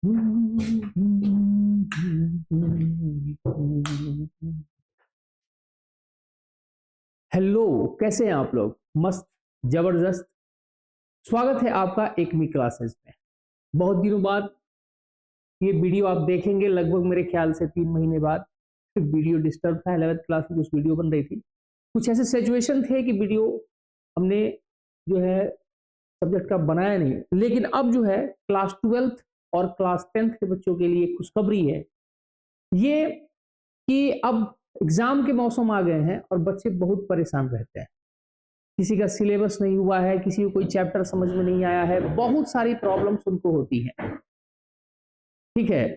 Hello, कैसे हैं आप लोग? मस्त, जबरदस्त। स्वागत है आपका एकमी क्लासेस में। बहुत दिनों बाद ये वीडियो आप देखेंगे, लगभग मेरे ख्याल से 3 महीने बाद। वीडियो डिस्टर्ब था, 11th क्लास में कुछ वीडियो बन रही थी, कुछ ऐसे सिचुएशन थे कि वीडियो हमने जो है सब्जेक्ट का बनाया नहीं। लेकिन अब जो है क्लास 12th और क्लास 10th के बच्चों के लिए खुशखबरी है ये कि अब एग्जाम के मौसम आ गए हैं और बच्चे बहुत परेशान रहते हैं। किसी का सिलेबस नहीं हुआ है, किसी को कोई चैप्टर समझ में नहीं आया है, बहुत सारी प्रॉब्लम्स उनको होती हैं। ठीक है,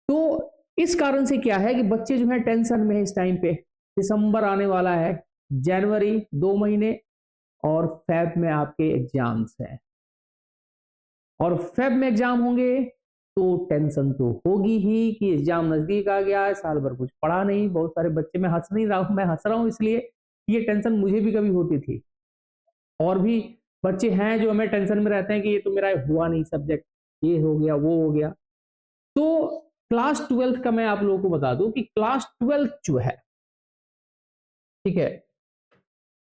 तो इस कारण से क्या है कि बच्चे जो है टेंशन में है इस टाइम पे। दिसंबर आने वाला है, जनवरी 2 महीने और फेब में आपके एग्जाम्स हैं, और फेब में एग्जाम होंगे तो टेंशन तो होगी ही कि एग्जाम नजदीक आ गया है, साल भर कुछ पढ़ा नहीं। बहुत सारे बच्चे, मैं हंस नहीं रहा हूं, मैं हंस रहा हूं इसलिए ये टेंशन मुझे भी कभी होती थी। और भी बच्चे हैं जो हमें टेंशन में रहते हैं कि ये तो मेरा हुआ नहीं सब्जेक्ट, ये हो गया वो हो गया। तो क्लास 12th का मैं आप लोगों को बता दूं कि क्लास 12th जो है, ठीक है,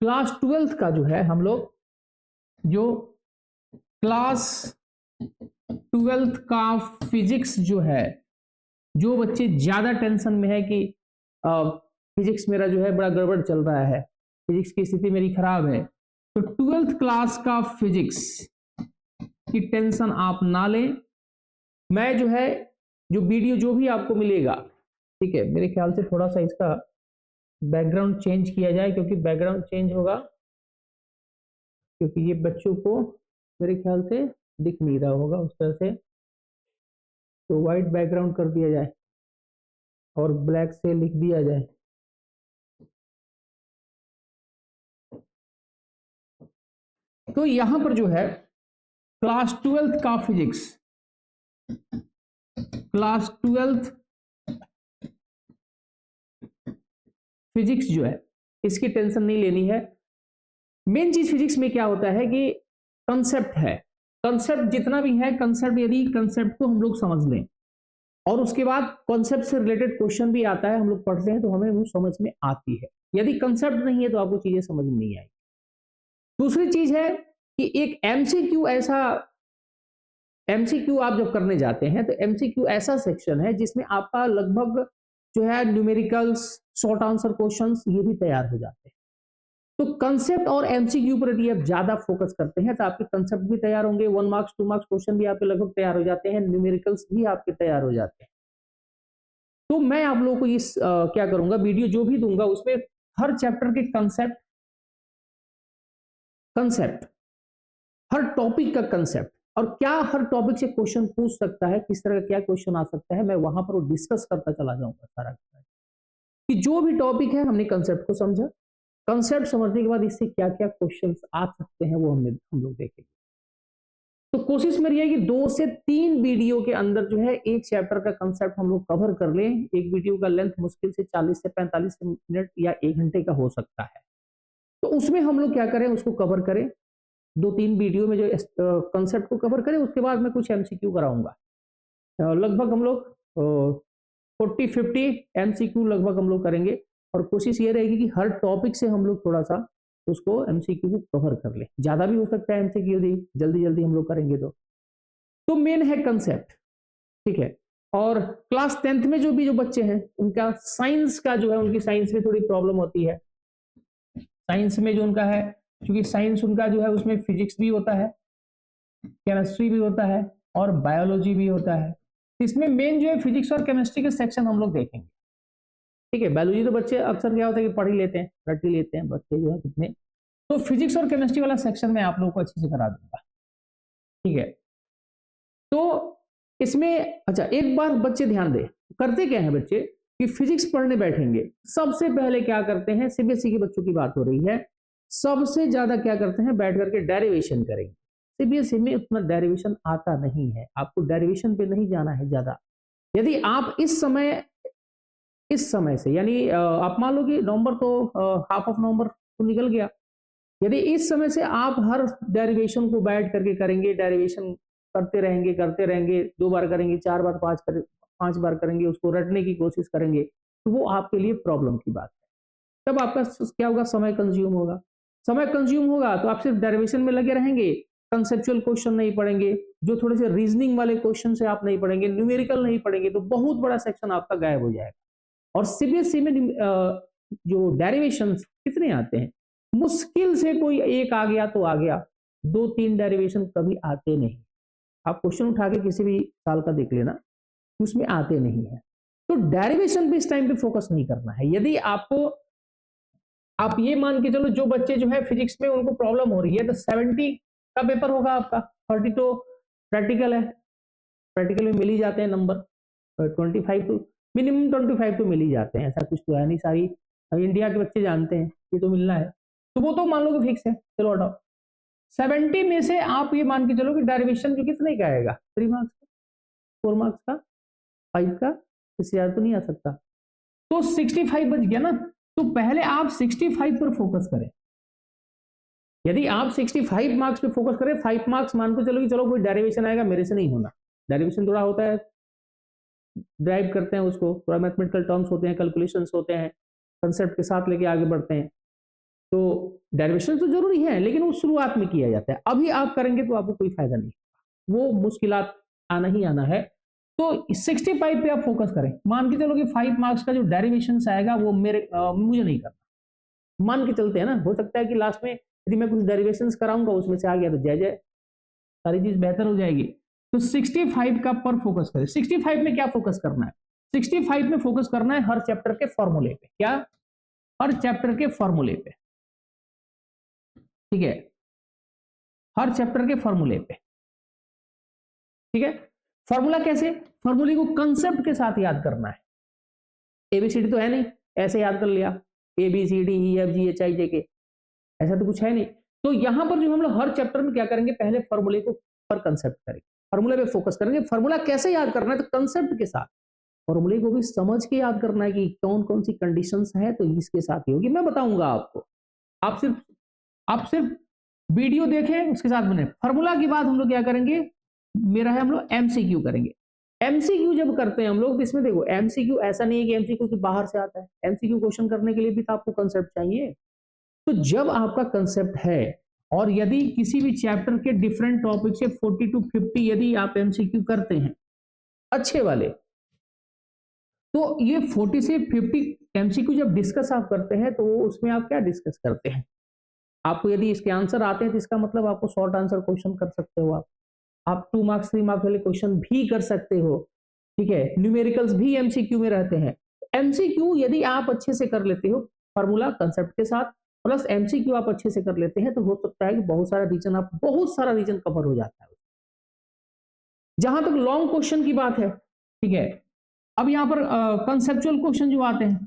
क्लास 12th का जो है हम लोग जो क्लास 12th का फिजिक्स जो है, जो बच्चे ज्यादा टेंशन में है कि फिजिक्स मेरा जो है बड़ा गड़बड़ चल रहा है, फिजिक्स की स्थिति मेरी खराब है, तो 12th क्लास का फिजिक्स की टेंशन आप ना लें। मैं जो है जो वीडियो जो भी आपको मिलेगा, ठीक है, मेरे ख्याल से थोड़ा सा इसका बैकग्राउंड चेंज किया जाए, क्योंकि बैकग्राउंड चेंज होगा क्योंकि ये बच्चों को मेरे ख्याल से दिख नहीं रहा होगा उस तरह से, तो वाइट बैकग्राउंड कर दिया जाए और ब्लैक से लिख दिया जाए। तो यहां पर जो है क्लास 12th का फिजिक्स, क्लास 12th फिजिक्स जो है इसकी टेंशन नहीं लेनी है। मेन चीज फिजिक्स में क्या होता है कि कंसेप्ट है। कंसेप्ट जितना भी है, कंसेप्ट यदि कंसेप्ट को हम लोग समझ लें और उसके बाद कॉन्सेप्ट से रिलेटेड क्वेश्चन भी आता है, हम लोग पढ़ते हैं तो हमें वो समझ में आती है। यदि कंसेप्ट नहीं है तो आपको चीजें समझ में नहीं आएगी। दूसरी चीज है कि एक एमसीक्यू ऐसा, एमसीक्यू आप जब करने जाते हैं तो एमसीक्यू ऐसा सेक्शन है जिसमें आपका लगभग जो है न्यूमेरिकल्स, शॉर्ट आंसर क्वेश्चंस ये भी तैयार हो जाते हैं। तो कंसेप्ट और एमसीक्यू पर यदि आप ज्यादा फोकस करते हैं तो आपके कंसेप्ट भी तैयार होंगे, 1 मार्क्स 2 मार्क्स क्वेश्चन भी आपके लगभग तैयार हो जाते हैं, न्यूमेरिकल्स भी आपके तैयार हो जाते हैं। तो मैं आप लोगों को इस क्या करूंगा, वीडियो जो भी दूंगा उसमें हर चैप्टर के कंसेप्ट, कंसेप्ट हर टॉपिक का कंसेप्ट और क्या हर टॉपिक से क्वेश्चन पूछ सकता है, किस तरह का क्या क्वेश्चन आ सकता है, मैं वहां पर डिस्कस करता चला जाऊंगा सारा कि जो भी टॉपिक है हमने कंसेप्ट को समझा, कंसेप्ट समझने के बाद इससे क्या क्या क्वेश्चंस आ सकते हैं वो हम लोग देखेंगे। तो कोशिश मेरी है कि 2 से 3 वीडियो के अंदर जो है एक चैप्टर का कंसेप्ट हम लोग कवर कर लें। एक वीडियो का लेंथ मुश्किल से 40 से 45 मिनट या 1 घंटे का हो सकता है, तो उसमें हम लोग क्या करें, उसको कवर करें। 2-3 वीडियो में जो कंसेप्ट को कवर करें, उसके बाद मैं कुछ एमसीक्यू कराऊंगा। लगभग हम लोग 40-50 एमसीक्यू लगभग हम लोग करेंगे, और कोशिश ये रहेगी कि हर टॉपिक से हम लोग थोड़ा सा उसको एमसीक्यू को कवर कर ले। ज्यादा भी हो सकता है एमसीक्यू यदि जल्दी जल्दी हम लोग करेंगे तो मेन है कंसेप्ट, ठीक है। और क्लास 10th में जो बच्चे हैं उनका साइंस का जो है, उनकी साइंस में थोड़ी प्रॉब्लम होती है। साइंस में जो उनका है, क्योंकि साइंस उनका जो है उसमें फिजिक्स भी होता है, केमिस्ट्री भी होता है और बायोलॉजी भी होता है। इसमें मेन जो है फिजिक्स और केमिस्ट्री के सेक्शन हम लोग देखेंगे, ठीक है। बायोलॉजी तो बच्चे अक्सर क्या होता है कि पढ़ ही लेते हैं, रट ही लेते हैं बच्चे जो है कितने, तो फिजिक्स और केमिस्ट्री वाला सेक्शन मैं आप लोगों को अच्छे से करा दूंगा, ठीक है। तो इसमें अच्छा एक बार बच्चे ध्यान दें, करते क्या है बच्चे कि फिजिक्स पढ़ने बैठेंगे, सबसे पहले क्या करते हैं, सीबीएसई के बच्चों की बात हो रही है, सबसे ज्यादा क्या करते हैं, बैठ करके डेरिवेशन करेंगे। सीबीएसई में उतना डेरिवेशन आता नहीं है, आपको डेरिवेशन पे नहीं जाना है ज्यादा। यदि आप इस समय से यानी आप मान लो कि नवंबर तो हाफ ऑफ नवंबर तो निकल गया, यदि इस समय से आप हर डेरिवेशन को बैठ करके करेंगे, डेरिवेशन करते रहेंगे, 2 बार करेंगे, 4 बार, 5 बार करेंगे, उसको रटने की कोशिश करेंगे, तो वो आपके लिए प्रॉब्लम की बात है। तब आपका क्या होगा, समय कंज्यूम होगा। समय कंज्यूम होगा तो आप सिर्फ डेरिवेशन में लगे रहेंगे, कंसेप्चुअल क्वेश्चन नहीं पढ़ेंगे, जो थोड़े से रीजनिंग वाले क्वेश्चन से आप नहीं पढ़ेंगे, न्यूमेरिकल नहीं पढ़ेंगे, तो बहुत बड़ा सेक्शन आपका गायब हो जाएगा। और सीबीएसई में जो डेरिवेशन कितने आते हैं, मुश्किल से कोई एक आ गया तो आ गया, 2-3 डेरिवेशन कभी आते नहीं। आप क्वेश्चन उठा के किसी भी साल का देख लेना, उसमें आते नहीं है। तो डेरिवेशन पे इस टाइम पे फोकस नहीं करना है। यदि आपको, आप ये मान के चलो, जो बच्चे जो है फिजिक्स में उनको प्रॉब्लम हो रही है, तो 70 का पेपर होगा आपका, 30 तो प्रैक्टिकल है, प्रैक्टिकल में मिल ही जाते हैं नंबर, 25 तो मिनिमम 25 तो मिल ही जाते हैं, ऐसा कुछ तो है नहीं, सारी इंडिया के बच्चे जानते हैं ये तो मिलना है, तो वो तो मान लो कि फिक्स है। चलो हटाओ, 70 में से आप ये मान के चलो कि डेरिवेशन जो कितने का आएगा, 3 मार्क्स का, 4 मार्क्स का, 5 का, इससे ज्यादा तो नहीं आ सकता। तो 65 बच गया ना, तो पहले आप 65 पर फोकस करें। यदि आप 65 मार्क्स पे फोकस करें, 5 मार्क्स मान के चलो कि चलो कोई डेरिवेशन आएगा, मेरे से नहीं होना, डेरिवेशन थोड़ा होता है, ड्राइव करते हैं उसको, थोड़ा मैथमेटिकल टर्म्स होते हैं, कैलकुलेशंस होते हैं, कंसेप्ट के साथ लेके आगे बढ़ते हैं, तो डेरिवेशन तो जरूरी है, लेकिन वो शुरुआत में किया जाता है। अभी आप करेंगे तो आपको कोई फायदा नहीं, वो मुश्किलात आना ही आना है। तो 65 पे आप फोकस करें। मान के चलो कि 5 मार्क्स का जो डेरिवेशन आएगा वो मुझे नहीं करना, मान के चलते हैं ना, हो सकता है कि लास्ट में यदि मैं कुछ डेरिवेशंस कराऊंगा उसमें से आ गया तो जय जय, सारी चीज बेहतर हो जाएगी। तो 65 का पर फोकस करें। 65 में क्या फोकस करना है, 65 में फोकस करना है हर चैप्टर के फॉर्मूले पे। क्या, हर चैप्टर के फॉर्मूले पे, ठीक है, हर चैप्टर के फॉर्मूले पे, ठीक है। फॉर्मूला कैसे, फॉर्मूले को कंसेप्ट के साथ याद करना है। एबीसीडी तो है नहीं, ऐसे याद कर लिया ABCDEFGHIJK, ऐसा तो कुछ है नहीं। तो यहां पर जो हम लोग हर चैप्टर में क्या करेंगे, पहले फॉर्मूले को पर कंसेप्ट करेंगे, फॉर्मूले पे फोकस करेंगे। फॉर्मूला कैसे याद करना है, तो कंसेप्ट के साथ, फॉर्मूले को भी समझ के याद करना है कि कौन कौन सी कंडीशंस है, तो इसके साथ ही होगी, मैं बताऊंगा आपको। आप सिर्फ वीडियो देखें, उसके साथ बने। फॉर्मूला के बाद हम लोग क्या करेंगे, मेरा है हम लोग एमसीक्यू करेंगे। एमसीक्यू जब करते हैं हम लोग, इसमें देखो एमसीक्यू ऐसा नहीं है कि एमसीक्यू बाहर से आता है, एमसीक्यू क्वेश्चन करने के लिए भी तो आपको कंसेप्ट चाहिए। तो जब आपका कंसेप्ट है, और यदि किसी भी चैप्टर के डिफरेंट टॉपिक से 40 to 50 यदि आप एमसीक्यू करते हैं अच्छे वाले, तो ये 40 से 50 एमसीक्यू जब डिस्कस आप करते हैं, तो उसमें आप क्या डिस्कस करते हैं, आपको यदि इसके आंसर आते हैं तो इसका मतलब आपको शॉर्ट आंसर क्वेश्चन कर सकते हो, आप 2 मार्क्स 3 मार्क्स वाले क्वेश्चन भी कर सकते हो, ठीक है। न्यूमेरिकल्स भी एमसीक्यू में रहते हैं। एमसीक्यू यदि आप अच्छे से कर लेते हो, फार्मूला कंसेप्ट के साथ प्लस एमसीक्यू आप अच्छे से कर लेते हैं, तो हो सकता है कि बहुत सारा रीजन कवर हो जाता है। जहां तक लॉन्ग क्वेश्चन की बात है, ठीक है, अब यहां पर कंसेप्चुअल क्वेश्चन जो आते हैं,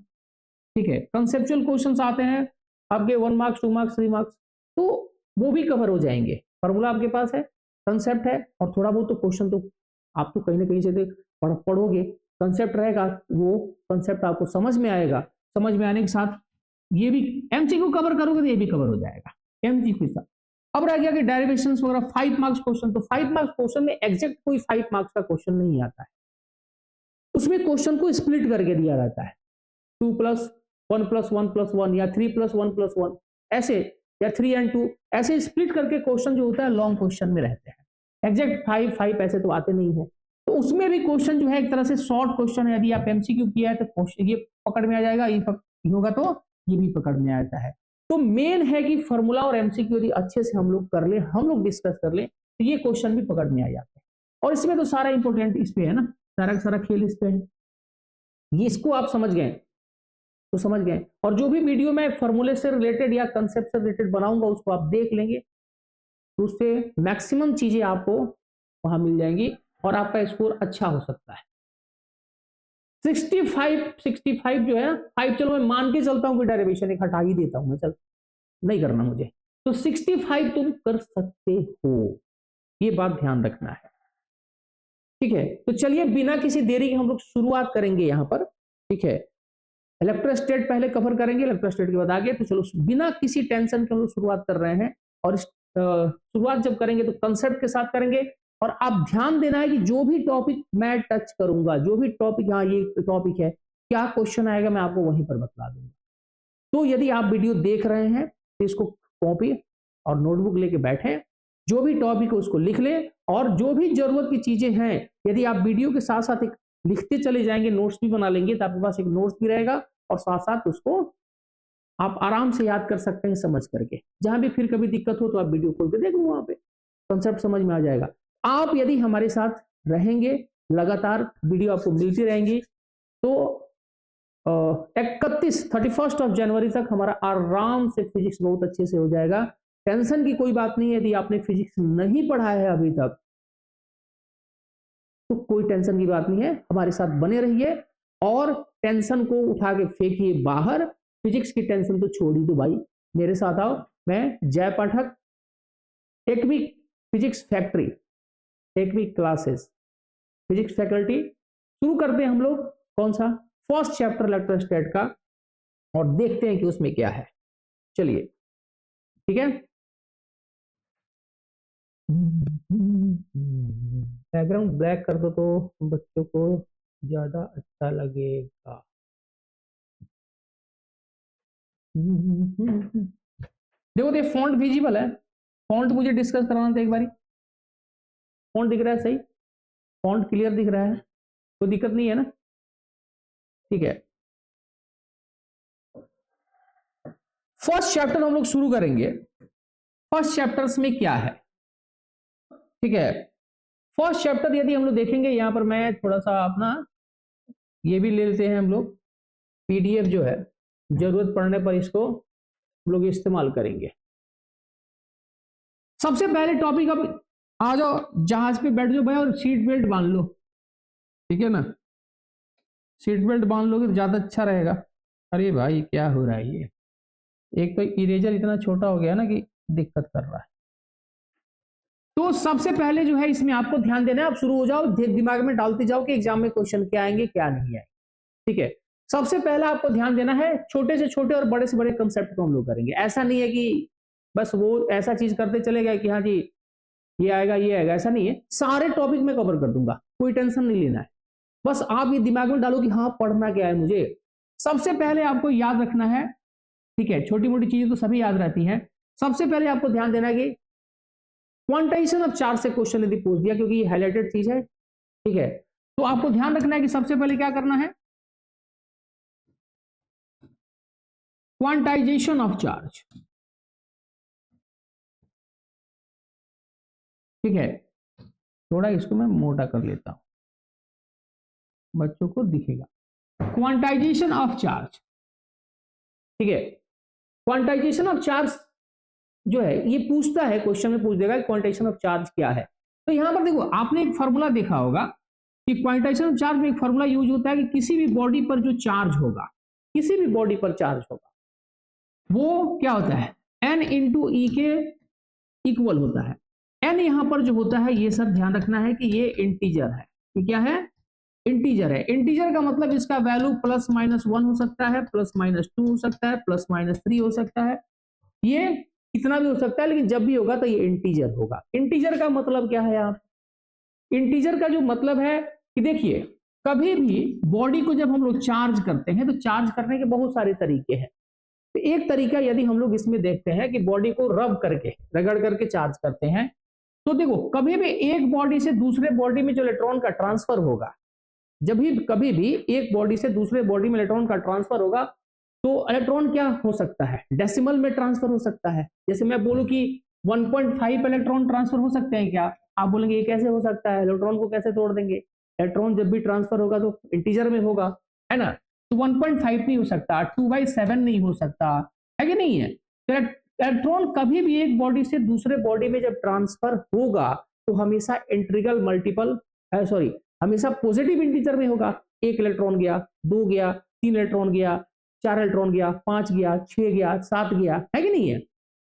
ठीक है, कंसेप्चुअल क्वेश्चंस आते हैं आपके 1 मार्क्स 2 मार्क्स 3 मार्क्स, तो वो भी कवर हो जाएंगे। फार्मूला आपके पास है, कंसेप्ट है, और थोड़ा बहुत तो क्वेश्चन तो आप तो कहीं ना कहीं से पढ़ोगे, कंसेप्ट रहेगा, वो कंसेप्ट आपको समझ में आएगा, समझ में आने के साथ ये भी एमसीक्यू कवर करोगे तो ये भी कवर हो जाएगा एमसीक्यू के साथ। अब रह गया कि डेरिवेशंस वगैरह 5 मार्क्स क्वेश्चन, तो 5 मार्क्स क्वेश्चन में एग्जैक्ट कोई 5 मार्क्स का क्वेश्चन नहीं आता है, उसमें क्वेश्चन को स्प्लिट करके दिया रहता है, 2 + 1 + 1 + 1 या 3 + 1 + 1 ऐसे, या 3 and 2 ऐसे स्प्लिट करके क्वेश्चन जो होता है लॉन्ग क्वेश्चन में रहते हैं। एग्जैक्ट 5 ऐसे तो आते नहीं है, तो उसमें भी क्वेश्चन जो है एक तरह से शॉर्ट क्वेश्चन है, यदि आप एमसीक्यू किया है तो क्वेश्चन ये पकड़ में आ जाएगा, ये होगा तो ये भी पकड़ में आता है। तो मेन है कि फॉर्मूला और एमसीक्यू यदि अच्छे से हम लोग कर ले, हम लोग डिस्कस कर ले, तो ये क्वेश्चन भी पकड़ में आ जाते हैं। और इसमें तो सारा इंपोर्टेंट इस पे है ना, सारा का सारा खेल इस पे है, ये इसको आप समझ गए तो समझ गए। और जो भी वीडियो मैं फॉर्मूले से रिलेटेड या कंसेप्ट से रिलेटेड बनाऊंगा उसको आप देख लेंगे, तो उससे मैक्सिमम चीजें आपको वहां मिल जाएंगी और आपका स्कोर अच्छा हो सकता है। 65 जो है ना, 5 चलो मैं मान के चलता हूं कि डेरिवेशन एक हटा ही देता हूं मैं, चल नहीं करना मुझे, तो 65 तुम कर सकते हो, ये बात ध्यान रखना है, ठीक है। तो चलिए बिना किसी देरी के हम लोग शुरुआत करेंगे यहां पर, ठीक है। इलेक्ट्रोस्टैट पहले कवर करेंगे, इलेक्ट्रोस्टैट के बाद आगे, तो चलो बिना किसी टेंशन के हम लोग शुरुआत कर रहे हैं। और शुरुआत जब करेंगे तो कंसेप्ट के साथ करेंगे, और आप ध्यान देना है कि जो भी टॉपिक मैं टच करूंगा, जो भी टॉपिक, हाँ ये टॉपिक है, क्या क्वेश्चन आएगा मैं आपको वहीं पर बता दूंगा। तो यदि आप वीडियो देख रहे हैं तो इसको कॉपी और नोटबुक लेके बैठे, जो भी टॉपिक है उसको लिख ले, और जो भी जरूरत की चीजें हैं यदि आप वीडियो के साथ साथ एक लिखते चले जाएंगे, नोट्स भी बना लेंगे, तो आपके पास एक नोट्स भी रहेगा और साथ साथ उसको आप आराम से याद कर सकते हैं समझ करके। जहां भी फिर कभी दिक्कत हो तो आप वीडियो खोल के देख लो, वहां पे कॉन्सेप्ट समझ में आ जाएगा। आप यदि हमारे साथ रहेंगे, लगातार वीडियो आपको मिलती रहेंगी, तो 31 जनवरी तक हमारा आराम से फिजिक्स बहुत अच्छे से हो जाएगा। टेंशन की कोई बात नहीं है। यदि आपने फिजिक्स नहीं पढ़ा है अभी तक तो कोई टेंशन की बात नहीं है, हमारे साथ बने रहिए और टेंशन को उठा के फेंकिए बाहर। फिजिक्स की टेंशन तो छोड़ ही दो भाई, मेरे साथ आओ। मैं Jay Pathak, technique physics factory, technique classes, physics faculty. शुरू करते हैं हम लोग कौन सा, फर्स्ट चैप्टर इलेक्ट्रोस्टैट का, और देखते हैं कि उसमें क्या है। चलिए ठीक है, बैकग्राउंड ब्लैक कर दो तो बच्चों को ज्यादा अच्छा लगेगा। देखो ये फॉन्ट विजिबल है, फॉन्ट मुझे डिस्कस कराना था एक बारी। फॉन्ट दिख रहा है सही, फॉन्ट क्लियर दिख रहा है, कोई दिक्कत नहीं है ना? ठीक है, फर्स्ट चैप्टर हम लोग शुरू करेंगे। फर्स्ट चैप्टर्स में क्या है, ठीक है। फर्स्ट चैप्टर यदि हम लोग देखेंगे, यहां पर मैं थोड़ा सा अपना ये भी ले लेते हैं हम लोग, पीडीएफ जो है, जरूरत पड़ने पर इसको हम लोग इस्तेमाल करेंगे। सबसे पहले टॉपिक, अब आ जाओ जहाज पे बैठ जाओ भाई और सीट बेल्ट बांध लो, ठीक है ना? सीट बेल्ट बांध लोगे तो ज्यादा अच्छा रहेगा। अरे भाई क्या हो रहा है ये, एक तो इरेजर इतना छोटा हो गया ना कि दिक्कत कर रहा है। तो सबसे पहले जो है इसमें आपको ध्यान देना है, आप शुरू हो जाओ, दिमाग में डालते जाओ कि एग्जाम में क्वेश्चन क्या आएंगे क्या नहीं आएंगे, ठीक है। सबसे पहला आपको ध्यान देना है, छोटे से छोटे और बड़े से बड़े कंसेप्ट को हम लोग करेंगे। ऐसा नहीं है कि बस वो ऐसा चीज करते चले गए कि हाँ जी ये आएगा ये आएगा, ऐसा नहीं है। सारे टॉपिक में कवर कर दूंगा, कोई टेंशन नहीं लेना है। बस आप ये दिमाग में डालो कि हाँ पढ़ना क्या है मुझे। सबसे पहले आपको याद रखना है, ठीक है, छोटी मोटी चीजें तो सभी याद रहती हैं। सबसे पहले आपको ध्यान देना है कि क्वांटाइजेशन ऑफ चार्ज से क्वेश्चन यदि पूछ दिया, क्योंकि ये हाईलाइटेड चीज है, ठीक है, तो आपको ध्यान रखना है कि सबसे पहले क्या करना है, क्वांटाइजेशन ऑफ चार्ज, ठीक है। थोड़ा इसको मैं मोटा कर लेता हूं, बच्चों को दिखेगा। क्वांटाइजेशन ऑफ चार्ज, ठीक है। क्वांटाइजेशन ऑफ चार्ज जो है ये पूछता है, क्वेश्चन में पूछ देगा क्वांटाइजेशन ऑफ चार्ज क्या है। तो यहां पर देखो, आपने एक फॉर्मूला देखा होगा कि क्वांटाइजेशन ऑफ चार्ज में एक फॉर्मूला यूज होता है कि किसी भी बॉडी पर जो चार्ज होगा, किसी भी बॉडी पर चार्ज होगा, वो क्या होता है, n इंटू ई के इक्वल होता है। n यहां पर जो होता है, ये सब ध्यान रखना है कि ये इंटीजर है। ये क्या है, इंटीजर है। इंटीजर का मतलब इसका वैल्यू प्लस माइनस 1 हो सकता है, प्लस माइनस 2 हो सकता है, प्लस माइनस 3 हो सकता है, ये कितना भी हो सकता है, लेकिन जब भी होगा तो ये इंटीजर होगा। इंटीजर का मतलब क्या है, आप इंटीजर का जो मतलब है कि देखिए, कभी भी बॉडी को जब हम लोग चार्ज करते हैं तो चार्ज करने के बहुत सारे तरीके हैं। तो एक तरीका यदि हम लोग इसमें देखते हैं कि बॉडी को रब करके, रगड़ करके चार्ज करते हैं, तो देखो कभी भी एक बॉडी से दूसरे बॉडी में जो इलेक्ट्रॉन का ट्रांसफर होगा, जब भी कभी भी एक बॉडी से दूसरे बॉडी में इलेक्ट्रॉन का ट्रांसफर होगा, तो इलेक्ट्रॉन क्या हो सकता है, डेसिमल में ट्रांसफर हो सकता है। जैसे मैं बोलूं कि 1.5 इलेक्ट्रॉन ट्रांसफर हो सकते हैं क्या, आप बोलेंगे ये कैसे हो सकता है, इलेक्ट्रॉन को कैसे तोड़ देंगे। इलेक्ट्रॉन जब भी ट्रांसफर होगा तो इंटीजर में होगा, है ना। तो 1.5 नहीं हो सकता, 2/7 नहीं हो सकता, है कि नहीं है। तो इलेक्ट्रॉन कभी भी एक बॉडी से दूसरे बॉडी में जब ट्रांसफर होगा तो हमेशा इंटीग्रल मल्टीपल, सॉरी, हमेशा पॉजिटिव इंटीजर में होगा। 1 इलेक्ट्रॉन गया, 2 गया, 3 इलेक्ट्रॉन गया, 4 इलेक्ट्रॉन गया, 5 गया, 6 गया, 7 गया, है कि नहीं है।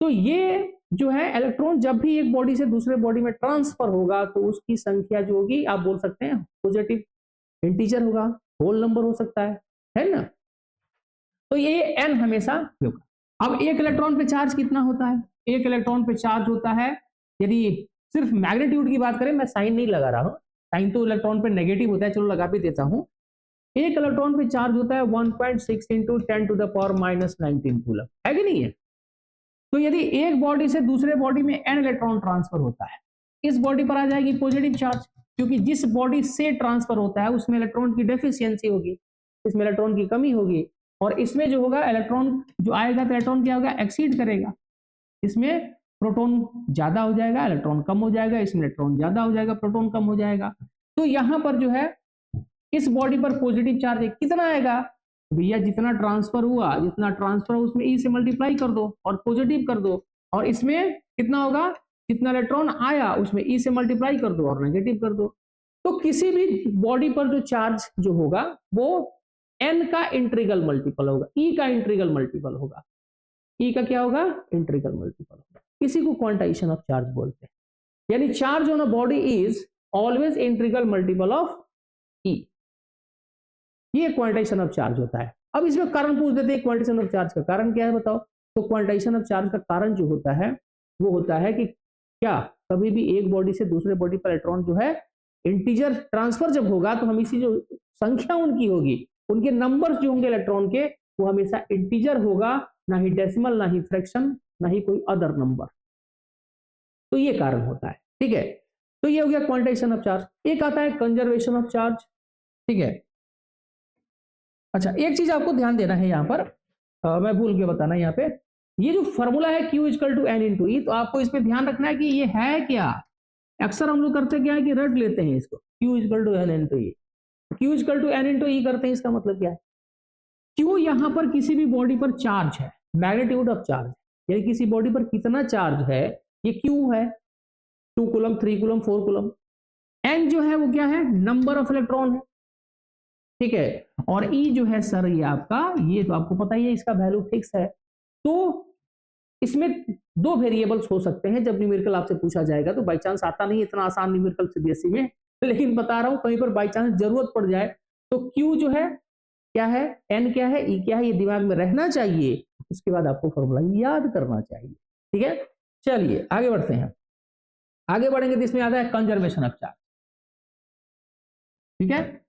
तो ये जो है इलेक्ट्रॉन जब भी एक बॉडी से दूसरे बॉडी में ट्रांसफर होगा तो उसकी संख्या जो होगी, आप बोल सकते हैं पॉजिटिव इंटीजर होगा, होल नंबर हो सकता है ना। तो ये n हमेशा होगा। अब एक इलेक्ट्रॉन पे चार्ज कितना होता है, एक इलेक्ट्रॉन पे चार्ज होता है, यदि सिर्फ मैग्नीट्यूड की बात करें, मैं साइन नहीं लगा रहा हूं, साइन तो इलेक्ट्रॉन पे नेगेटिव होता है, चलो लगा भी देता हूं। एक इलेक्ट्रॉन पे चार्ज होता है 1.6 into 10 to the power minus 19 coulomb, है कि नहीं है? तो यदि एक बॉडी से दूसरे बॉडी में n इलेक्ट्रॉन ट्रांसफर होता है, इस बॉडी पर आ जाएगी पॉजिटिव चार्ज, क्योंकि जिस बॉडी से ट्रांसफर होता है उसमें इलेक्ट्रॉन की डेफिशिएंसी होगी, इसमें इलेक्ट्रॉन की कमी होगी, और इसमें जो होगा इलेक्ट्रॉन जो आएगा तो इलेक्ट्रॉन क्या होगा, एक्सीड करेगा, इसमें प्रोटॉन ज्यादा हो जाएगा, इलेक्ट्रॉन कम हो जाएगा, इसमें इलेक्ट्रॉन ज्यादा हो जाएगा, प्रोटॉन कम हो जाएगा। तो यहां पर जो है इस बॉडी पर पॉजिटिव चार्ज कितना आएगा, भैया जितना ट्रांसफर हुआ, जितना ट्रांसफर उसमें ई से मल्टीप्लाई कर दो और पॉजिटिव कर दो, और इसमें कितना होगा, जितना इलेक्ट्रॉन आया उसमें ई से मल्टीप्लाई कर दो और नेगेटिव कर दो। तो किसी भी बॉडी पर जो चार्ज जो होगा वो n का इंट्रीगल मल्टीपल होगा, ई का इंट्रीगल मल्टीपल होगा, ई का क्या होगा, इंट्रीगल मल्टीपल होगा। इसी को क्वांटाइजेशन ऑफ चार्ज बोलते हैं, यानी charge on a body is always integral multiple of E, ये क्वांटाइजेशन ऑफ चार्ज होता है। अब इसमें कारण पूछ देते हैं, क्वांटाइजेशन ऑफ चार्ज का कारण क्या है बताओ। तो क्वांटाइजेशन ऑफ चार्ज का कारण जो होता है वो होता है कि क्या कभी भी एक बॉडी से दूसरे बॉडी पर इलेक्ट्रॉन जो है इंटीजर ट्रांसफर जब होगा तो हमेशा जो संख्या उनकी होगी, उनके नंबर्स जो होंगे इलेक्ट्रॉन के वो हमेशा इंटीजर होगा, ना ही डेसिमल, ना ही फ्रैक्शन, ना ही कोई अदर नंबर। तो ये कारण होता है, ठीक है। तो ये हो गया क्वांटाइजेशन ऑफ चार्ज। एक आता है कंजर्वेशन ऑफ चार्ज, ठीक है। अच्छा, एक चीज आपको ध्यान देना है यहाँ पर, मैं भूल के बताना यहाँ पे, ये जो फॉर्मूला है Q equal to N into E, तो आपको इस पे ध्यान रखना है कि ये है क्या। अक्सर हम लोग करते क्या है कि रट लेते हैं इसको, Q equal to N into E, Q equal to N into E करते हैं, इसका मतलब क्या है, Q यहाँ पर किसी भी बॉडी पर चार्ज है, मैग्नीट्यूड ऑफ चार्ज, यानी किसी बॉडी पर कितना चार्ज है ये Q है, 2 कूलम, 3 कूलम, 4 कूलम। N जो है वो क्या है, नंबर ऑफ इलेक्ट्रॉन है, ठीक है। और E जो है सर ये आपका, ये तो आपको पता ही है, इसका वैल्यू फिक्स है। तो इसमें दो वेरिएबल्स हो सकते हैं जब न्यूमेरिकल आपसे पूछा जाएगा, तो बाई चांस आता नहीं इतना आसान न्यूमेरिकल सीबीएसई में, लेकिन बता रहा हूं कहीं पर बाई चांस जरूरत पड़ जाए तो Q जो है क्या है, N क्या है, E क्या है, ये दिमाग में रहना चाहिए, उसके बाद आपको फॉर्मूला याद करना चाहिए, ठीक है। चलिए आगे बढ़ते हैं, आगे बढ़ेंगे तो इसमें आता है कंजर्वेशन ऑफ चार्ज, ठीक है।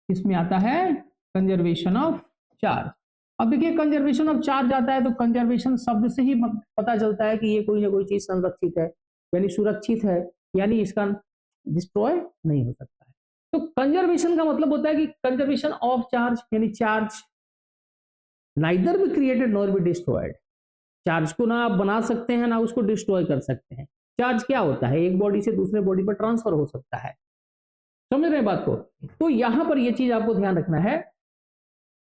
इसमें आता है कंजर्वेशन ऑफ चार्ज। अब देखिए कंजर्वेशन ऑफ चार्ज आता है तो कंजर्वेशन शब्द से ही पता चलता है कि ये कोई ना कोई चीज संरक्षित है, यानी सुरक्षित है, यानी इसका डिस्ट्रॉय नहीं हो सकता है। तो कंजर्वेशन का मतलब होता है कि कंजर्वेशन ऑफ चार्ज, यानी charge neither be created nor be destroyed, charge को ना आप बना सकते हैं ना उसको डिस्ट्रॉय कर सकते हैं। चार्ज क्या होता है, एक बॉडी से दूसरे बॉडी पर ट्रांसफर हो सकता है, समझ रहे हैं बात को। तो यहां पर यह चीज आपको ध्यान रखना है,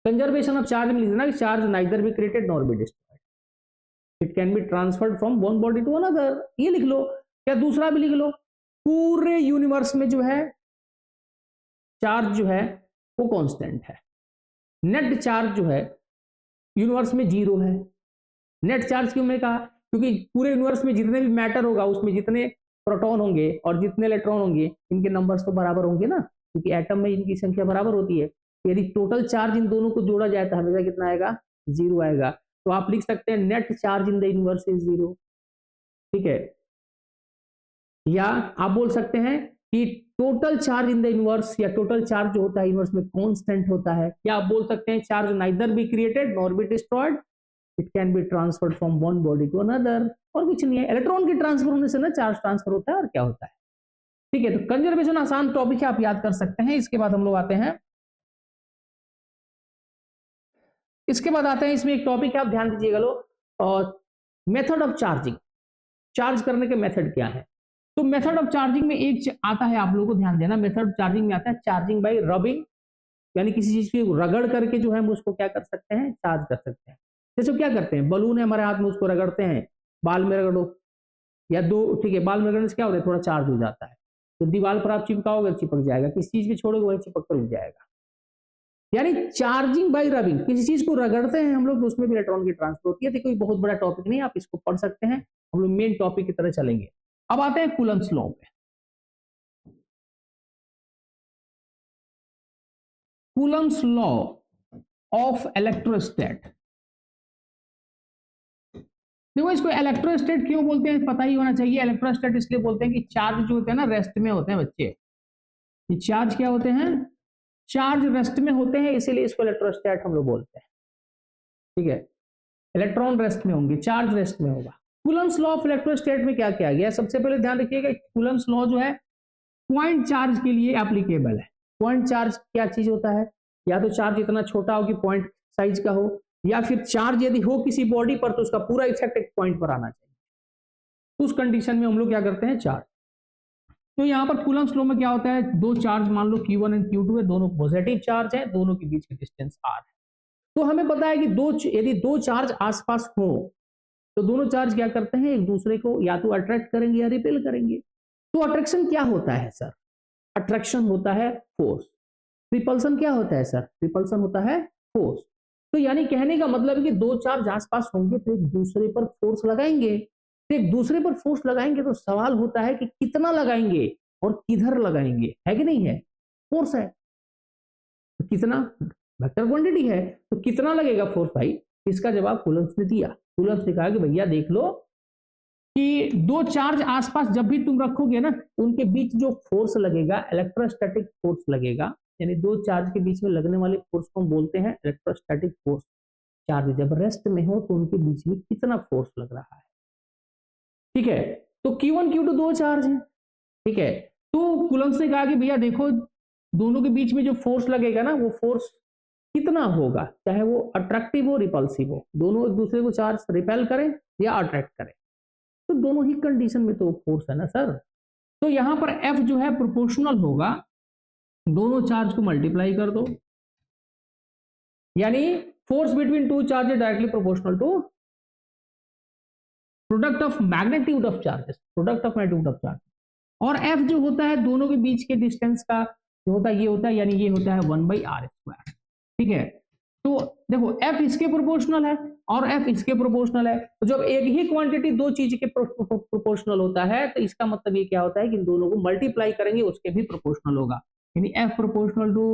कंजर्वेशन ऑफ चार्ज में लिखना कि charge neither be created nor be destroyed, it can be transferred from one body to another, ये लिख लो, या दूसरा भी लिख लो, पूरे यूनिवर्स में जो है चार्ज जो है वो कांस्टेंट है, नेट चार्ज जो है यूनिवर्स में 0 है। नेट चार्ज क्यों मैं कहा, क्योंकि पूरे यूनिवर्स में जितने भी मैटर होगा उसमें जितने प्रोटॉन होंगे और जितने इलेक्ट्रॉन होंगे इनके नंबर्स तो बराबर होंगे ना, क्योंकि एटम में इनकी संख्या बराबर होती है। यदि टोटल चार्ज इन दोनों को जोड़ा जाए तो हमेशा कितना आएगा, 0 आएगा। तो आप लिख सकते हैं net charge in the universe is 0, ठीक है। या आप बोल सकते हैं कि total charge in the universe, या टोटल चार्ज जो होता है यूनिवर्स में कांस्टेंट होता है। या आप बोल सकते हैं charge neither be created nor be destroyed, it can be transferred from one body to another. और कुछ नहीं है, इलेक्ट्रॉन के ट्रांसफर होने से ना चार्ज ट्रांसफर होता है, और क्या होता है, ठीक है। तो कंजर्वेशन आसान टॉपिक है, आप याद कर सकते हैं। इसके बाद हम लोग आते हैं, इसके बाद आते हैं इसमें एक टॉपिक है, आप ध्यान दीजिएगा लो, और मेथड ऑफ चार्जिंग, चार्ज करने के मेथड क्या है। तो मेथड ऑफ चार्जिंग में एक आता है, आप लोगों को ध्यान देना, मेथड ऑफ चार्जिंग में आता है चार्जिंग बाय रबिंग, यानी किसी चीज की रगड़ करके जो है हम उसको क्या कर सकते हैं, चार्ज कर सकते हैं। जैसे क्या करते हैं, बलून है हमारे हाथ में, उसको रगड़ते हैं, बाल में रगड़ो या दो, ठीक है, बाल में रगड़ने से क्या होता है, थोड़ा चार्ज हो जाता है। तो दीवार पर आप चिपकाओगे चिपक जाएगा, किसी चीज पे छोड़ोगे वही चिपक कर उठ जाएगा। यानी चार्जिंग बाय रबिंग, किसी चीज को रगड़ते हैं हम लोग तो उसमें भी इलेक्ट्रॉन की ट्रांसफर होती है। तो कोई बहुत बड़ा टॉपिक नहीं, आप इसको पढ़ सकते हैं, हम लोग मेन टॉपिक की तरह चलेंगे। अब आते हैं कूलम्स लॉ पे। कूलम्स लॉ ऑफ इलेक्ट्रोस्टैट, देखो इसको इलेक्ट्रोस्टेट क्यों बोलते हैं पता ही होना चाहिए। इलेक्ट्रोस्टेट इसलिए बोलते हैं कि चार्ज जो होते हैं ना रेस्ट में होते हैं बच्चे। ये चार्ज क्या होते हैं? चार्ज रेस्ट में होते हैं, इसीलिए इसको इलेक्ट्रोस्टेट हम लोग बोलते हैं। ठीक है, इलेक्ट्रॉन रेस्ट में होंगे, चार्ज रेस्ट में होगा। कूलम्स लॉ ऑफ इलेक्ट्रोस्टेट में क्या किया गया? सबसे पहले ध्यान रखिएगा कूलम्स लॉ जो है पॉइंट चार्ज के लिए एप्लीकेबल है। पॉइंट चार्ज क्या चीज होता है? या तो चार्ज इतना छोटा हो कि पॉइंट साइज का हो, या फिर चार्ज यदि हो किसी बॉडी पर तो उसका पूरा इफेक्ट एक पॉइंट पर आना चाहिए। उस कंडीशन में हम लोग क्या करते हैं? चार्ज। तो यहां पर कूलम्स लॉ में क्या होता है? दो चार्ज मान लो Q1 एंड Q2 है, दोनों पॉजिटिव चार्ज है, दोनों के बीच की डिस्टेंस r है। तो हमें पता है कि यदि दो चार्ज आसपास हो तो दोनों चार्ज क्या करते हैं? एक दूसरे को या तो अट्रैक्ट करेंगे या रिपेल करेंगे। तो अट्रैक्शन क्या होता है सर? अट्रैक्शन होता है फोर्स। रिपल्सन क्या होता है सर? रिपल्सन होता है फोर्स। तो यानी कहने का मतलब है कि दो चार्ज आसपास होंगे तो एक दूसरे पर फोर्स लगाएंगे। तो एक दूसरे पर फोर्स लगाएंगे तो सवाल होता है कि कितना लगाएंगे और किधर लगाएंगे, है कि नहीं है? फोर्स है तो कितना, वेक्टर क्वांटिटी है तो कितना लगेगा फोर्स भाई? इसका जवाब कूलम्स ने दिया। कूलम्स ने कहा कि भैया देख लो कि दो चार्ज आसपास जब भी तुम रखोगे ना उनके बीच जो फोर्स लगेगा इलेक्ट्रोस्टैटिक फोर्स लगेगा, यानी दो चार्ज के बीच में लगने वाले फोर्स को हम बोलते हैं इलेक्ट्रोस्टैटिक फोर्स। चार्ज जब रेस्ट में हो तो उनके बीच में कितना फोर्स लग रहा है। ठीक है, तो Q1 Q2 दो चार्ज हैं। ठीक है, तो कूलम्स ने कहा कि भैया देखो दोनों के बीच में जो फोर्स लगेगा ना वो फोर्स कितना होगा, चाहे वो अट्रैक्टिव हो रिपल्सिव हो, दोनों एक दूसरे को चार्ज रिपेल करें या अट्रैक्ट करें, तो दोनों ही कंडीशन में तो फोर्स है ना सर। तो यहां पर F जो है प्रोपोर्शनल होगा, दोनों चार्ज को मल्टीप्लाई कर दो, यानी force between two charge directly proportional to product of magnitude of charges, product of magnitude of charge. और F जो होता है दोनों के बीच के डिस्टेंस का जो होता है ये होता है, यानी ये होता है 1/r²। ठीक है, तो देखो F इसके प्रोपोर्शनल है और F इसके प्रोपोर्शनल है, तो जब एक ही क्वांटिटी दो चीज के प्रोपोर्शनल होता है तो इसका मतलब ये क्या होता है कि इन दोनों को मल्टीप्लाई करेंगे उसके भी प्रोपोर्शनल होगा, यानी F proportional to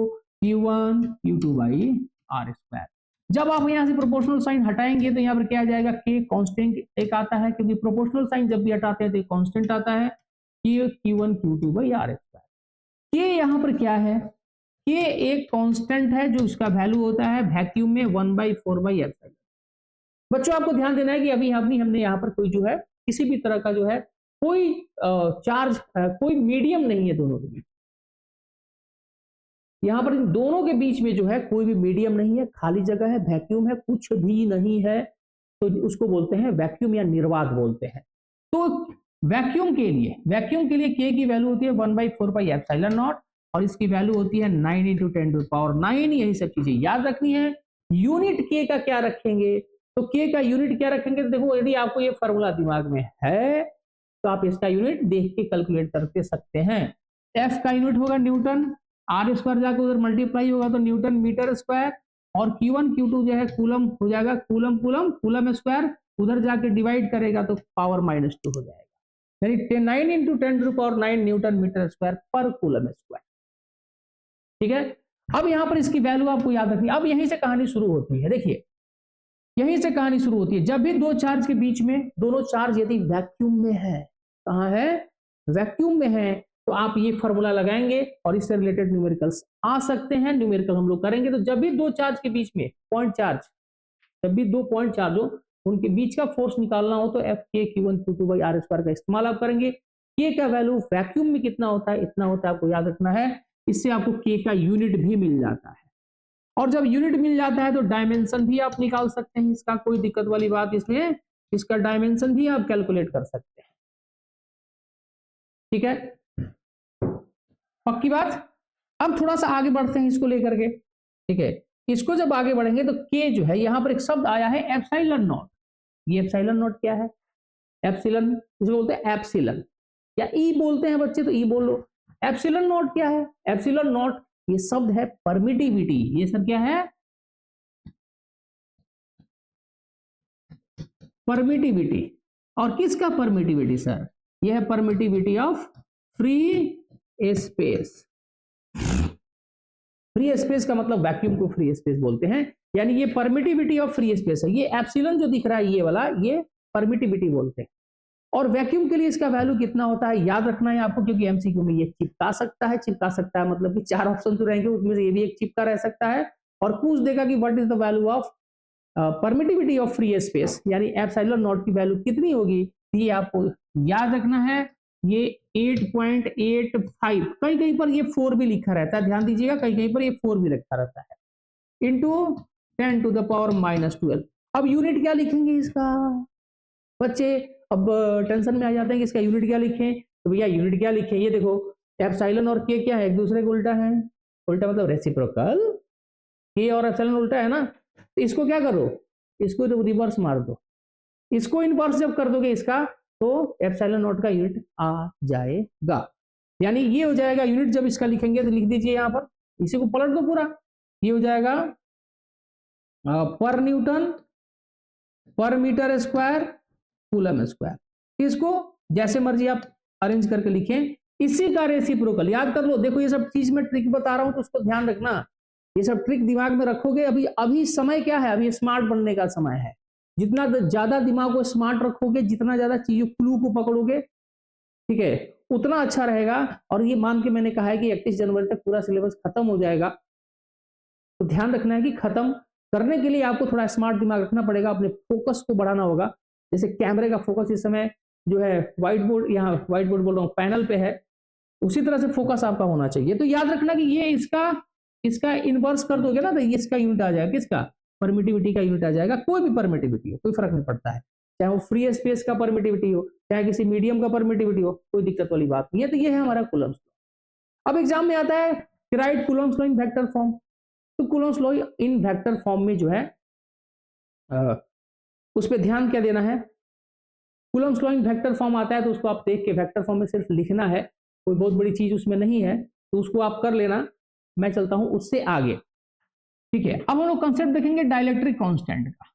Q1 Q2/r²। जब आप यहां से प्रोपोर्शनल साइन हटाएंगे तो यहां पर क्या आ जाएगा? K कांस्टेंट एक आता है, क्योंकि प्रोपोर्शनल साइन जब भी हटाते हैं तो कांस्टेंट आता है, Q1 Q2/r²। K यहां पर क्या है? K एक कांस्टेंट है जो इसका वैल्यू होता है वैक्यूम में 1/4/ε। बच्चों आपको ध्यान देना है कि अभी हमने यहाँ पर कोई जो है किसी भी तरह का जो है कोई चार्ज कोई मीडियम नहीं है दोनों के बीच। यहाँ पर इन दोनों के बीच में जो है कोई भी मीडियम नहीं है, खाली जगह है, वैक्यूम है, कुछ भी नहीं है, तो उसको बोलते हैं वैक्यूम या निर्वात बोलते हैं। तो वैक्यूम के लिए K की वैल्यू होती है 1/4/ε0 और इसकी वैल्यू होती है 9 × 10⁹। यही सब चीजें याद रखनी है। यूनिट K का क्या रखेंगे? तो K का यूनिट क्या रखेंगे? तो देखो यदि आपको ये फॉर्मूला दिमाग में है तो आप इसका यूनिट देख के कैलकुलेट करते सकते हैं। F का यूनिट होगा न्यूटन, r² जाकर उधर मल्टीप्लाई होगा तो न्यूटन मीटर स्क्वायर, और Q1 Q2 जो है कूलम हो जाएगा, कूलम स्क्वायर, उधर जाके डिवाइड करेगा तो पावर -2 हो जाएगा, यानी 9 × 10⁹ न्यूटन मीटर स्क्वायर पर कूलम स्क्वायर। ठीक है, अब यहां पर इसकी वैल्यू आपको याद रखनी है। अब यहीं से कहानी शुरू होती है, देखिए यहीं से कहानी शुरू होती है। जब भी दो चार्ज के बीच में दोनों चार्ज यदि वैक्यूम में है, कहां है? वैक्यूम में है, तो आप ये फॉर्मूला लगाएंगे और इससे रिलेटेड न्यूमेरिकल्स आ सकते हैं। न्यूमेरिकल हम लोग करेंगे। तो जब भी दो चार्ज के बीच में पॉइंट चार्ज, जब भी दो पॉइंट चार्ज हो उनके बीच का फोर्स निकालना हो तो F Q1 Q2/r² का इस्तेमाल आप करेंगे। K का वैल्यू वैक्यूम में कितना होता है? इतना होता है, आपको याद रखना है। इससे आपको K का यूनिट भी मिल जाता है, और जब यूनिट मिल जाता है तो डायमेंशन भी आप निकाल सकते हैं। इसका कोई दिक्कत वाली बात इसमें, इसका डायमेंशन भी आप कैलकुलेट कर सकते हैं। ठीक है, पक्की बात। अब थोड़ा सा आगे बढ़ते हैं इसको लेकर के। ठीक है, इसको जब आगे बढ़ेंगे तो K जो है, यहां पर एक शब्द आया है ε0। ये ε0 क्या है? एप्सिलॉन, इसको बोलते हैं एप्सिलॉन, या E बोलते हैं बच्चे तो E बोल लो। ε0 क्या है? ε0 ये शब्द है परमिटिविटी। ये सब क्या है? परमिटिविटी। और किसका परमिटिविटी सर? यह है permittivity of free space. Free space का मतलब वैक्यूम को फ्री स्पेस बोलते हैं, यानी ये परमिटिविटी ऑफ फ्री स्पेस है। ये एप्सिलॉन जो दिख रहा है ये वाला, ये परमिटिविटी बोलते हैं। और वैक्यूम के लिए इसका वैल्यू कितना होता है याद रखना है आपको, क्योंकि एमसीक्यू में ये चिपका सकता है मतलब कि 4 ऑप्शन तो रहेंगे, उसमें से ये भी एक चिपका रह सकता है और पूछ देगा कि what is the value of permittivity of free space, यानी एप्सिलॉन नॉट की वैल्यू कितनी होगी, ये आपको याद रखना है। ये 8.85, कहीं कहीं पर ये 4 भी लिखा रहता है, ध्यान दीजिएगा, कहीं कहीं पर ये 4 भी लिखा रहता है, इंटू 10⁻⁻12। अब यूनिट क्या लिखेंगे इसका बच्चे, अब टेंशन में आ जाते हैं कि इसका यूनिट क्या लिखें, तो भैया यूनिट क्या लिखें, ये देखो एप्सिलॉन और के क्या है, एक दूसरे को उल्टा है, उल्टा मतलब रेसिप्रोकल, के और एप्सिलॉन उल्टा है ना, तो इसको क्या करो, इसको तो रिवर्स मार दो, इसको इनवर्स जब कर दोगे इसका, तो एप्सिलॉन नॉट का यूनिट आ जाएगा, यानी ये हो जाएगा यूनिट। जब इसका लिखेंगे तो लिख दीजिए यहां पर, इसी को पलट दो पूरा, ये हो जाएगा पर न्यूटन पर मीटर स्क्वायर कूलम स्क्वायर। इसको जैसे मर्जी आप अरेंज करके लिखें, इसी का रेसिप्रोकल याद कर लो। देखो ये सब चीज में ट्रिक बता रहा हूं तो उसको ध्यान रखना, ये सब ट्रिक दिमाग में रखोगे। अभी अभी समय क्या है, अभी स्मार्ट बनने का समय है। जितना ज्यादा दिमाग को स्मार्ट रखोगे, जितना ज्यादा चीजों क्लू को पकड़ोगे, ठीक है, उतना अच्छा रहेगा। और ये मान के मैंने कहा है कि 31 जनवरी तक पूरा सिलेबस खत्म हो जाएगा, तो ध्यान रखना है कि खत्म करने के लिए आपको थोड़ा स्मार्ट दिमाग रखना पड़ेगा, अपने फोकस को बढ़ाना होगा। जैसे कैमरे का फोकस इस समय जो है व्हाइट बोर्ड, यहाँ व्हाइट बोर्ड बोल रहा हूँ, पैनल पे है, उसी तरह से फोकस आपका होना चाहिए। तो याद रखना कि ये इसका इनवर्स कर दोगे ना, तो इसका यूनिट आ जाएगा, किसका, परमिटिविटी का यूनिट आ जाएगा। कोई भी परमिटिविटी हो, कोई फर्क नहीं पड़ता है, चाहे वो फ्री स्पेस का परमिटिविटी हो, चाहे किसी मीडियम का परमिटिविटी हो, कोई दिक्कत वाली बात नहीं है। तो ये है हमारा कूलम्स लॉ। अब एग्जाम में आता है write Coulomb's law in vector form. तो Coulomb's law in vector form में जो है उस पर ध्यान क्या देना है, Coulomb's law in vector form आता है तो उसको आप देख के वेक्टर फॉर्म में सिर्फ लिखना है, कोई बहुत बड़ी चीज उसमें नहीं है, तो उसको आप कर लेना। मैं चलता हूं उससे आगे, ठीक है। अब हम लोग कंसेप्ट देखेंगे डाइलेक्ट्रिक कांस्टेंट का।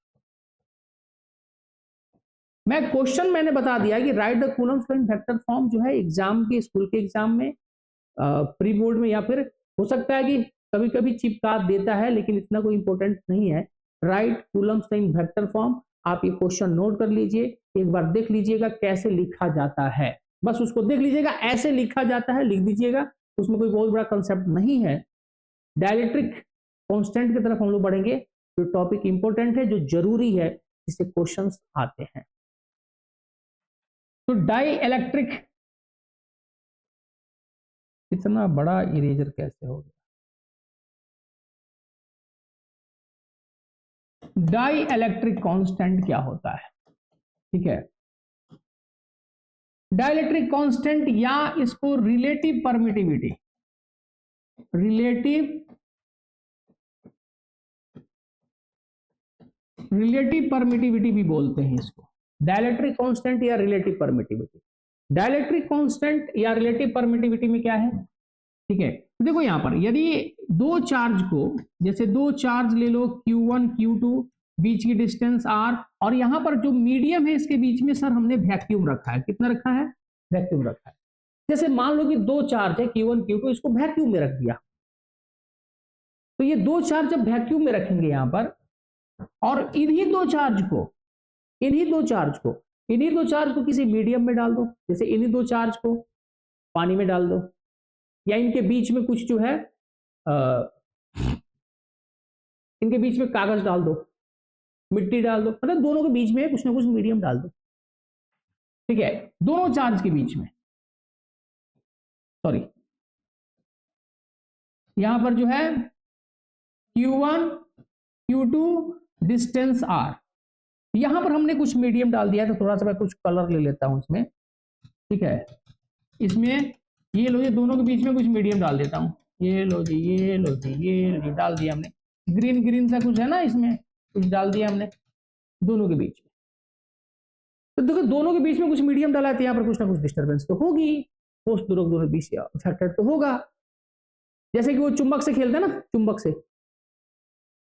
मैंने बता दिया कि right the Coulomb's law in vector form जो है एग्जाम के, स्कूल के एग्जाम में, प्री बोर्ड में, या फिर हो सकता है कि कभी कभी चिपका देता है, लेकिन इतना कोई इंपॉर्टेंट नहीं है। Write Coulomb's law in vector form, आप ये क्वेश्चन नोट कर लीजिए, एक बार देख लीजिएगा कैसे लिखा जाता है, बस उसको देख लीजिएगा, ऐसे लिखा जाता है लिख दीजिएगा, उसमें कोई बहुत बड़ा कंसेप्ट नहीं है। डाइलेक्ट्रिक कांस्टेंट की तरफ हम लोग बढ़ेंगे, जो टॉपिक इंपॉर्टेंट है, जो जरूरी है, जिससे क्वेश्चंस आते हैं। तो डाई इलेक्ट्रिक, इतना बड़ा इरेजर कैसे हो गया, डाई इलेक्ट्रिक कांस्टेंट क्या होता है, ठीक है। डाइलेक्ट्रिक कांस्टेंट या इसको रिलेटिव परमिटिविटी, रिलेटिव परमिटिविटी भी बोलते हैं इसको, डाइलेक्ट्रिक कांस्टेंट या रिलेटिव परमिटिविटी। डाइलेक्ट्रिक कांस्टेंट या रिलेटिव परमिटिविटी में क्या है, ठीक है। तो देखो यहां पर यदि दो चार्ज को, जैसे दो चार्ज ले लो Q1 Q2, बीच की डिस्टेंस R, और यहां पर जो मीडियम है इसके बीच में सर हमने वैक्यूम रखा है, कितना रखा है, वैक्यूम रखा है। जैसे मान लो कि दो चार्ज है Q1 Q2, इसको वैक्यूम में रख दिया, तो ये दो चार्ज जब वैक्यूम में रखेंगे यहां पर, और इन्हीं दो चार्ज को किसी मीडियम में डाल दो, जैसे इन्हीं दो चार्ज को पानी में डाल दो, या इनके बीच में कुछ जो है इनके बीच में कागज डाल दो, मिट्टी डाल दो, मतलब दोनों के बीच में कुछ ना कुछ मीडियम डाल दो, ठीक है। दोनों चार्ज के बीच में, सॉरी, यहां पर जो है Q1 Q2 डिस्टेंस R, यहां पर हमने कुछ मीडियम डाल दिया, तो थोड़ा सा मैं कुछ कलर ले लेता हूं इसमें, ठीक है। इसमें ये लो, ये दोनों के बीच में कुछ मीडियम डाल देता हूं, ये लो जी, ये लो जी, ये लो जी, डाल दिया हमने, ग्रीन ग्रीन सा कुछ है ना, इसमें कुछ डाल दिया हमने दोनों के बीच में। तो देखो दोनों के बीच में कुछ मीडियम डाला है, तो यहाँ पर कुछ ना कुछ डिस्टर्बेंस तो होगी, फोर्स दोनों के बीच अफेक्टेड तो होगा। जैसे कि वो चुंबक से खेलते हैं ना, चुंबक से,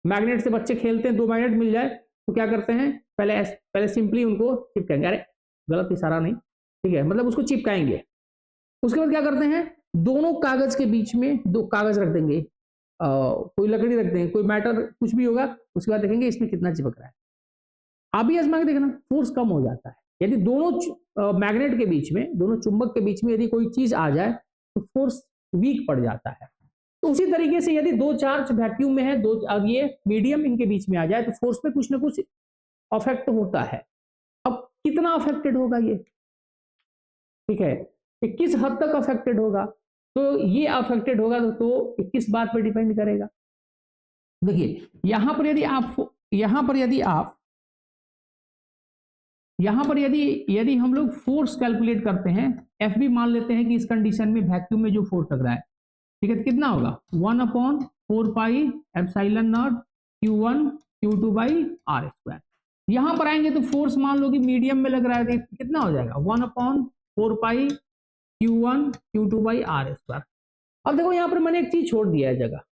मैग्नेट से बच्चे खेलते हैं, दो मैग्नेट मिल जाए तो क्या करते हैं, पहले सिंपली उनको चिपकाएंगे, अरे गलत इशारा नहीं, ठीक है, मतलब उसको चिपकाएंगे, उसके बाद क्या करते हैं, दोनों कागज के बीच में दो कागज रख देंगे, कोई लकड़ी रख देंगे, कोई मैटर कुछ भी होगा, उसके बाद देखेंगे इसमें कितना चिपक रहा है, आप भी आजमा के देखना, फोर्स कम हो जाता है। यदि दोनों मैग्नेट के बीच में, दोनों चुंबक के बीच में यदि कोई चीज आ जाए तो फोर्स वीक पड़ जाता है। तो उसी तरीके से यदि दो चार्ज वैक्यूम में है, दो अब ये मीडियम इनके बीच में आ जाए तो फोर्स में कुछ ना कुछ अफेक्ट होता है। अब कितना अफेक्टेड होगा ये, ठीक है, ये किस हद तक अफेक्टेड होगा, तो ये अफेक्टेड होगा तो किस बात पर डिपेंड करेगा। देखिए यहां पर यदि यदि हम लोग फोर्स कैलकुलेट करते हैं, एफ भी मान लेते हैं कि इस कंडीशन में वैक्यूम में जो फोर्स लग रहा है, ठीक है, तो कितना होगा 1/4 pi epsilon naught Q1 Q2 by R square. यहां पर आएंगे तो फोर्स मान लो कि मीडियम में लग रहा है, तो कितना हो जाएगा 1/4 पाई Q1 Q2 by R square. अब देखो यहां पर मैंने एक चीज छोड़ दिया है जगह,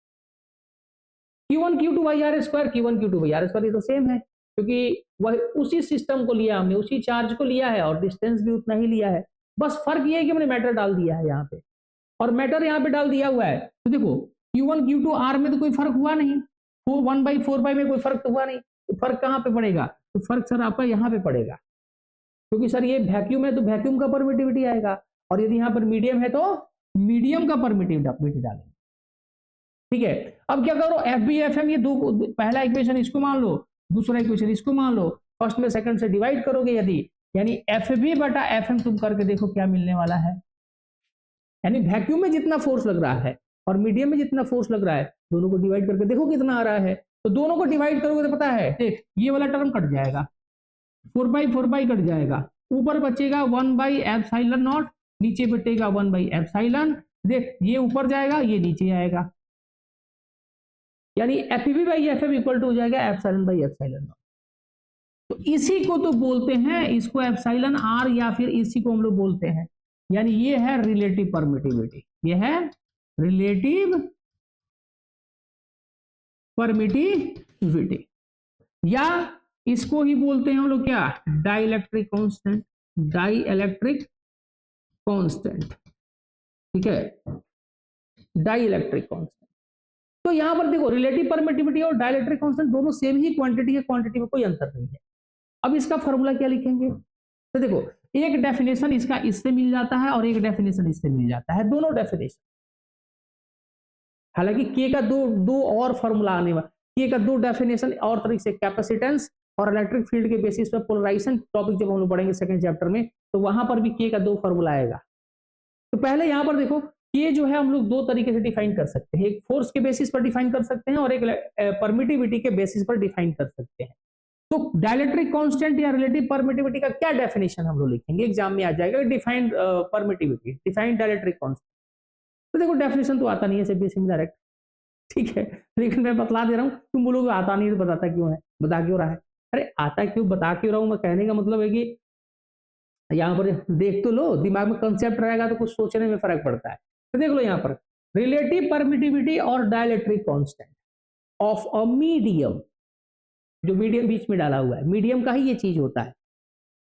Q1 Q2 by R square, Q1 Q2 by R square, ये तो सेम है क्योंकि वह उसी सिस्टम को लिया हमने, उसी चार्ज को लिया है और डिस्टेंस भी उतना ही लिया है। बस फर्क ये है कि हमने मैटर डाल दिया है यहाँ पे, और मैटर यहाँ पे डाल दिया हुआ है। तो देखो Q1 Q2 R में तो कोई फर्क हुआ नहीं, 1/4 पाई में कोई फर्क तो हुआ नहीं, तो फर्क कहाँ पे पड़ेगा, तो फर्क सर आपका यहाँ पे पड़ेगा, क्योंकि सर ये वैक्यूम है तो वैक्यूम का परमिटिविटी आएगा, और यदि यहाँ पर मीडियम है तो मीडियम का परमिटिविटी डालेंगे। ठीक है, अब क्या करो एफ बी एफ एम, ये दो, पहला इक्वेशन इसको मान लो, दूसरा इक्वेशन इसको मान लो, फर्स्ट में सेकंड से डिवाइड करोगे यदि, यानी एफ बी बटा एफ एम तुम करके देखो क्या मिलने वाला है। यानी वैक्यूम में जितना फोर्स लग रहा है और मीडियम में जितना फोर्स लग रहा है, दोनों को डिवाइड करके देखो कितना आ रहा है। तो दोनों को डिवाइड करोगे तो पता है, देख ये वाला टर्म कट जाएगा, 4/4 कट जाएगा, ऊपर बचेगा 1/एप्सिलॉन नॉट, नीचे बचेगा 1/एप्सिलॉन, देख ये ऊपर जाएगा ये नीचे आएगा, यानी F B by F M equal to हो जाएगा एप्सिलॉन बाई एप्सिलॉन नॉट। तो इसी को तो बोलते हैं, इसको एप्सिलॉन आर या फिर इसी को हम लोग बोलते हैं, यानी ये है रिलेटिव परमिटिविटी, ये है रिलेटिव परमिटिविटी, या इसको ही बोलते हैं हम लोग क्या, डाइलेक्ट्रिक कांस्टेंट, डाइलेक्ट्रिक कांस्टेंट, ठीक है, डाइलेक्ट्रिक कांस्टेंट। तो यहां पर देखो रिलेटिव परमिटिविटी और डाइलेक्ट्रिक कांस्टेंट दोनों सेम ही क्वांटिटी है, क्वांटिटी में कोई अंतर नहीं है। अब इसका फॉर्मूला क्या लिखेंगे, तो देखो एक डेफिनेशन इसका इससे मिल जाता है और एक डेफिनेशन इससे मिल जाता है, दोनों डेफिनेशन, हालांकि के का दो और फॉर्मूला आने वाला, के का दो डेफिनेशन और तरीके से, कैपेसिटेंस और इलेक्ट्रिक फील्ड के बेसिस पर पोलराइजेशन टॉपिक जब हम लोग पढ़ेंगे सेकंड चैप्टर में, तो वहां पर भी के का दो फॉर्मूला आएगा। तो पहले यहां पर देखो ये जो है हम लोग दो तरीके से डिफाइन कर सकते हैं, एक फोर्स के बेसिस पर डिफाइन कर सकते हैं और एक परमिटिविटी के बेसिस पर डिफाइन कर सकते हैं। तो डाइलेक्ट्रिक कांस्टेंट या रिलेटिव परमिटिविटी का क्या डेफिनेशन हम लोग लिखेंगे, एग्जाम में आ जाएगा, defined permittivity, defined dielectric constant. तो देखो डेफिनेशन तो आता नहीं है सिंपल इनडायरेक्ट, ठीक है, लेकिन मैं बतला दे रहा हूँ, तुम बोलोगे आता नहीं तो बताता क्यों है, बता क्यों रहा है, अरे आता क्यों बता क्यों रहा हूं मैं, कहने का मतलब है कि यहाँ पर देख तो लो, दिमाग में कंसेप्ट रहेगा तो कुछ सोचने में फर्क पड़ता है। तो देख लो यहाँ पर रिलेटिव परमिटिविटी और dielectric constant of a medium, जो मीडियम बीच में डाला हुआ है, मीडियम का ही ये चीज होता है,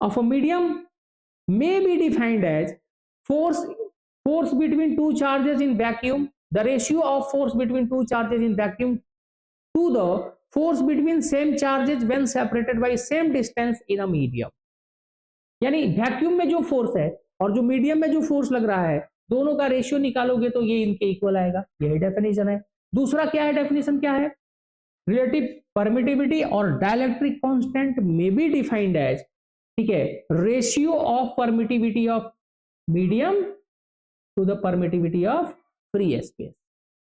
of a medium may be defined as force between two charges in vacuum, the ratio of force between two charges in vacuum to the force between same charges when separated by same distance in a medium। यानी vacuum में जो force है और जो medium में जो force लग रहा है, दोनों का रेशियो निकालोगे तो ये इनके इक्वल आएगा, यही डेफिनेशन है। दूसरा क्या है, डेफिनेशन क्या है, रिलेटिव परमिटिविटी और डाइलेक्ट्रिक कांस्टेंट में बी डिफाइंड एज, ठीक है, ratio of permittivity of medium to the permittivity of free space,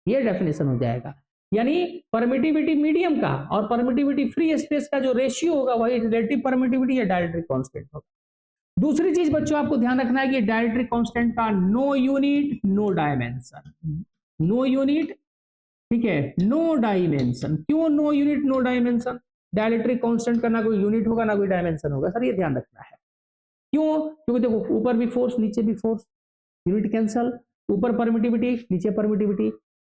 ये डेफिनेशन हो जाएगा। यानी परमिटिविटी मीडियम का और परमिटिविटी फ्री स्पेस का जो रेशियो होगा वही रिलेटिव परमिटिविटी या डाइलेक्ट्रिक कांस्टेंट होगा। दूसरी चीज बच्चों आपको ध्यान रखना है कि डाइलेक्ट्रिक कांस्टेंट का no unit no dimension, no unit, ठीक है, नो डायमेंशन। क्यों no unit no dimension, dielectric constant का ना कोई यूनिट होगा ना कोई डायमेंशन होगा, सर ये ध्यान रखना है। क्यों, क्योंकि देखो ऊपर भी फोर्स नीचे भी फोर्स, यूनिट कैंसल, ऊपर परमिटिविटी नीचे परमिटिविटी,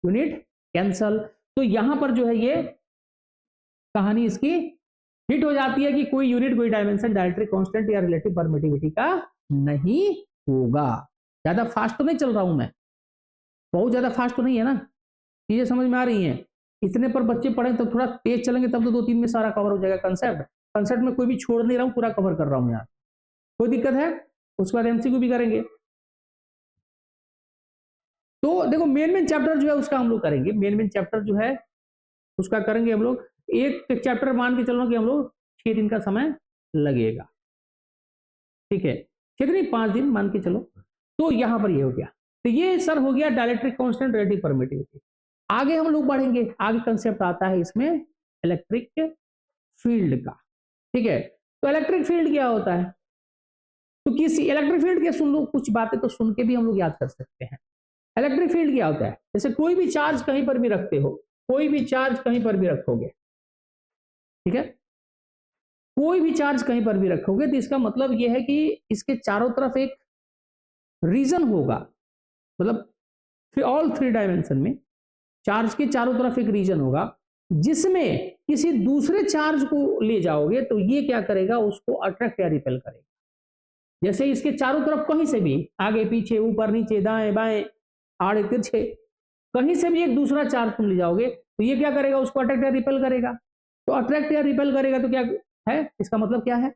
यूनिट कैंसल। तो यहां पर जो है ये कहानी इसकी हिट हो जाती है कि कोई यूनिट कोई डायमेंशन डाइलेक्ट्रिक कांस्टेंट या रिलेटिव परमिटिविटी का नहीं होगा। ज्यादा फास्ट तो नहीं चल रहा हूं मैं, बहुत ज्यादा फास्ट तो नहीं है ना, चीजें समझ में आ रही हैं। इतने पर बच्चे पढ़े तो थोड़ा तेज चलेंगे तब तो 2-3 में सारा कवर हो जाएगा कंसेप्ट, कंसेप्ट में कोई भी छोड़ नहीं रहा हूं, पूरा कवर कर रहा हूं यहाँ, कोई दिक्कत है? उसके बाद एमसीक्यू भी करेंगे। तो देखो मेन चैप्टर जो है उसका हम लोग करेंगे, मेन चैप्टर जो है उसका करेंगे हम लोग। एक चैप्टर मान के चलो कि हम लोग 6 दिन का समय लगेगा, ठीक है, 6 दिन 5 दिन मान के चलो। तो यहां पर ये हो गया, तो ये सर हो गया डाइलेक्ट्रिक कांस्टेंट, रिलेटिव परमिटिविटी। आगे हम लोग बढ़ेंगे, आगे कंसेप्ट आता है इसमें इलेक्ट्रिक फील्ड का, ठीक है। तो इलेक्ट्रिक फील्ड क्या होता है? तो किसी इलेक्ट्रिक फील्ड के सुन लो, कुछ बातें तो सुन के भी हम लोग याद कर सकते हैं। इलेक्ट्रिक फील्ड क्या होता है? जैसे कोई भी चार्ज कहीं पर भी रखते हो, कोई भी चार्ज कहीं पर भी रखोगे, ठीक है, कोई भी चार्ज कहीं पर भी रखोगे तो इसका मतलब यह है कि इसके चारों तरफ एक रीजन होगा, मतलब ऑल 3 डायमेंशन में चार्ज के चारों तरफ एक रीजन होगा, जिसमें किसी दूसरे चार्ज को ले जाओगे तो ये क्या करेगा, उसको अट्रैक्ट या रिपेल करेगा। जैसे इसके चारों तरफ कहीं से भी, आगे पीछे ऊपर नीचे दाएं बाएं आड़े तिरछे, कहीं से भी एक दूसरा चार्ज तुम ले जाओगे तो ये क्या करेगा, उसको अट्रैक्ट या रिपेल करेगा। तो अट्रैक्ट या रिपेल करेगा तो क्या है, इसका मतलब क्या है,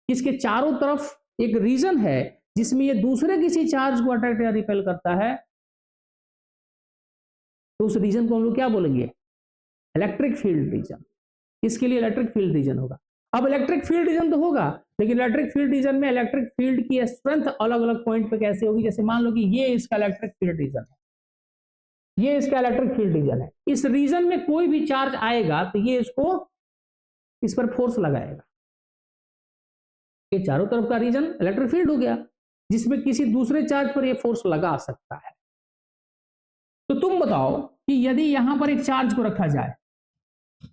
इसके चारों तरफ एक रीजन है जिसमें ये दूसरे किसी चार्ज को अट्रैक्ट या रिपेल करता है, तो उस रीजन को हम लोग क्या बोलेंगे, इलेक्ट्रिक फील्ड रीजन। इसके लिए इलेक्ट्रिक फील्ड रीजन होगा। अब इलेक्ट्रिक फील्ड रीजन तो होगा, लेकिन इलेक्ट्रिक फील्ड रीजन में इलेक्ट्रिक फील्ड की स्ट्रेंथ अलग अलग पॉइंट पे कैसे होगी। जैसे मान लो कि ये इसका इलेक्ट्रिक फील्ड रीजन है, ये इसका इलेक्ट्रिक फील्ड रीजन है, इस रीजन में कोई भी चार्ज आएगा तो ये इसको इस पर फोर्स लगाएगा। ये चारों तरफ का रीजन इलेक्ट्रिक फील्ड हो गया, जिसमें किसी दूसरे चार्ज पर ये फोर्स लगा सकता है। तो तुम बताओ कि यदि यहां पर एक चार्ज को रखा जाए,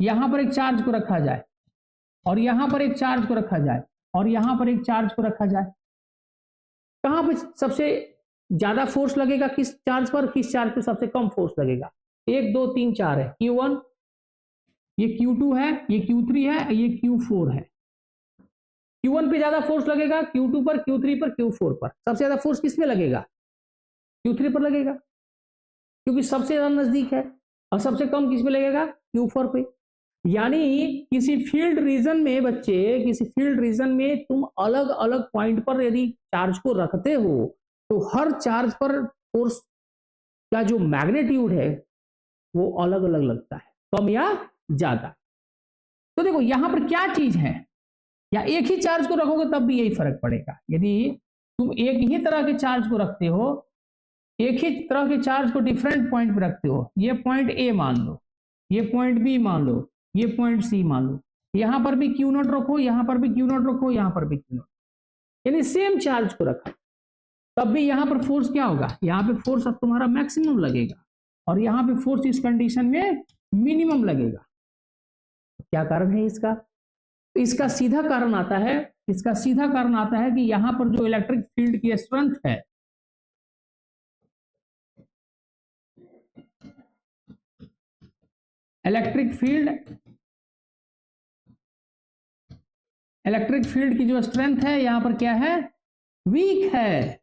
यहां पर एक चार्ज को रखा जाए, और यहां पर एक चार्ज को रखा जाए, और यहां पर एक चार्ज को रखा जाए, कहां पर सबसे ज्यादा फोर्स लगेगा, किस चार्ज पर, किस चार्ज पर सबसे कम फोर्स लगेगा? 1 2 3 4 है, Q1, ये Q2 है, ये Q3 है, ये Q4 है। Q1 पे ज्यादा फोर्स लगेगा, Q2 पर, Q3 पर, Q4 पर। सबसे ज्यादा फोर्स किस पे लगेगा? Q3 पर लगेगा, क्योंकि सबसे ज्यादा नजदीक है। और सबसे कम किस पे लगेगा? Q4 पे। यानी किसी फील्ड रीजन में बच्चे, किसी फील्ड रीजन में तुम अलग अलग पॉइंट पर यदि चार्ज को रखते हो तो हर चार्ज पर फोर्स का जो मैग्नीट्यूड है वो अलग अलग लगता है, कम या ज्यादा। तो देखो यहां पर क्या चीज है, या एक ही चार्ज को रखोगे तब भी यही फर्क पड़ेगा। यदि तुम एक ही तरह के चार्ज को रखते हो, एक ही तरह के चार्ज को डिफरेंट पॉइंट पर रखते हो, ये पॉइंट ए मान लो, ये पॉइंट बी मान लो, ये पॉइंट सी मान लो, यहां पर भी Q नॉट रखो, यहां पर भी Q नॉट रखो, यहां पर भी Q नॉट, यानी सेम चार्ज को रखा, तब भी यहां पर फोर्स क्या होगा, यहां पे फोर्स अब तुम्हारा मैक्सिमम लगेगा, और यहां पे फोर्स इस कंडीशन में मिनिमम लगेगा। क्या कारण है इसका? इसका सीधा कारण आता है, इसका सीधा कारण आता है कि यहां पर जो इलेक्ट्रिक फील्ड की स्ट्रेंथ है, इलेक्ट्रिक फील्ड की जो स्ट्रेंथ है यहां पर क्या है, वीक है,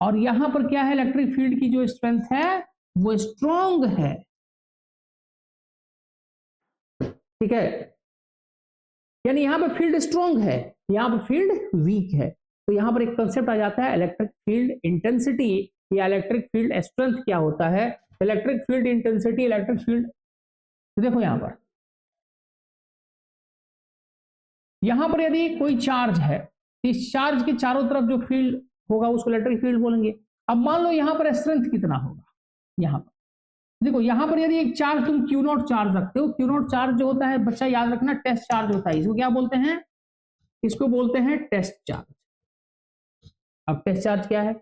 और यहां पर क्या है, इलेक्ट्रिक फील्ड की जो स्ट्रेंथ है वो स्ट्रॉन्ग है, ठीक है। यानी यहां पर फील्ड स्ट्रॉन्ग है, यहां पर फील्ड वीक है। तो यहां पर एक कंसेप्ट आ जाता है इलेक्ट्रिक फील्ड इंटेंसिटी या इलेक्ट्रिक फील्ड स्ट्रेंथ। क्या होता है electric field intensity, electric field, तो देखो यहां पर यदि कोई चार्ज है, इस चार्ज के चारों तरफ जो फील्ड होगा उसको इलेक्ट्रिक फील्ड बोलेंगे। अब मान लो यहां पर स्ट्रेंथ कितना होगा, यहां पर देखो, यहां पर यदि एक चार्ज तुम Q नॉट चार्ज रखते हो, Q नॉट चार्ज जो होता है बच्चा याद रखना टेस्ट चार्ज होता है, इसको क्या बोलते हैं, इसको बोलते हैं टेस्ट चार्ज। अब टेस्ट चार्ज क्या है,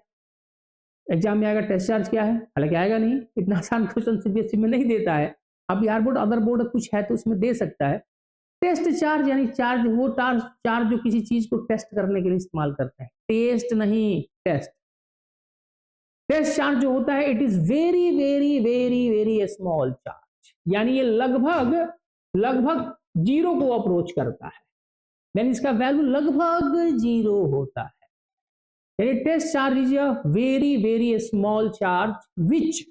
एग्जाम में आएगा टेस्ट चार्ज क्या है, हालांकि आएगा नहीं, इतना आसान क्वेश्चन सीबीएसई में नहीं देता है। अब बिहार बोर्ड अदर बोर्ड कुछ है तो उसमें दे सकता है। टेस्ट चार्ज यानी चार्ज, वो चार्ज जो किसी चीज को टेस्ट करने के लिए इस्तेमाल करते हैं, टेस्ट नहीं टेस्ट। टेस्ट चार्ज जो होता है it is very very very very small charge, यानी ये लगभग जीरो को अप्रोच करता है, यानी इसका वैल्यू लगभग जीरो होता है। यानी test charge is a very very small charge which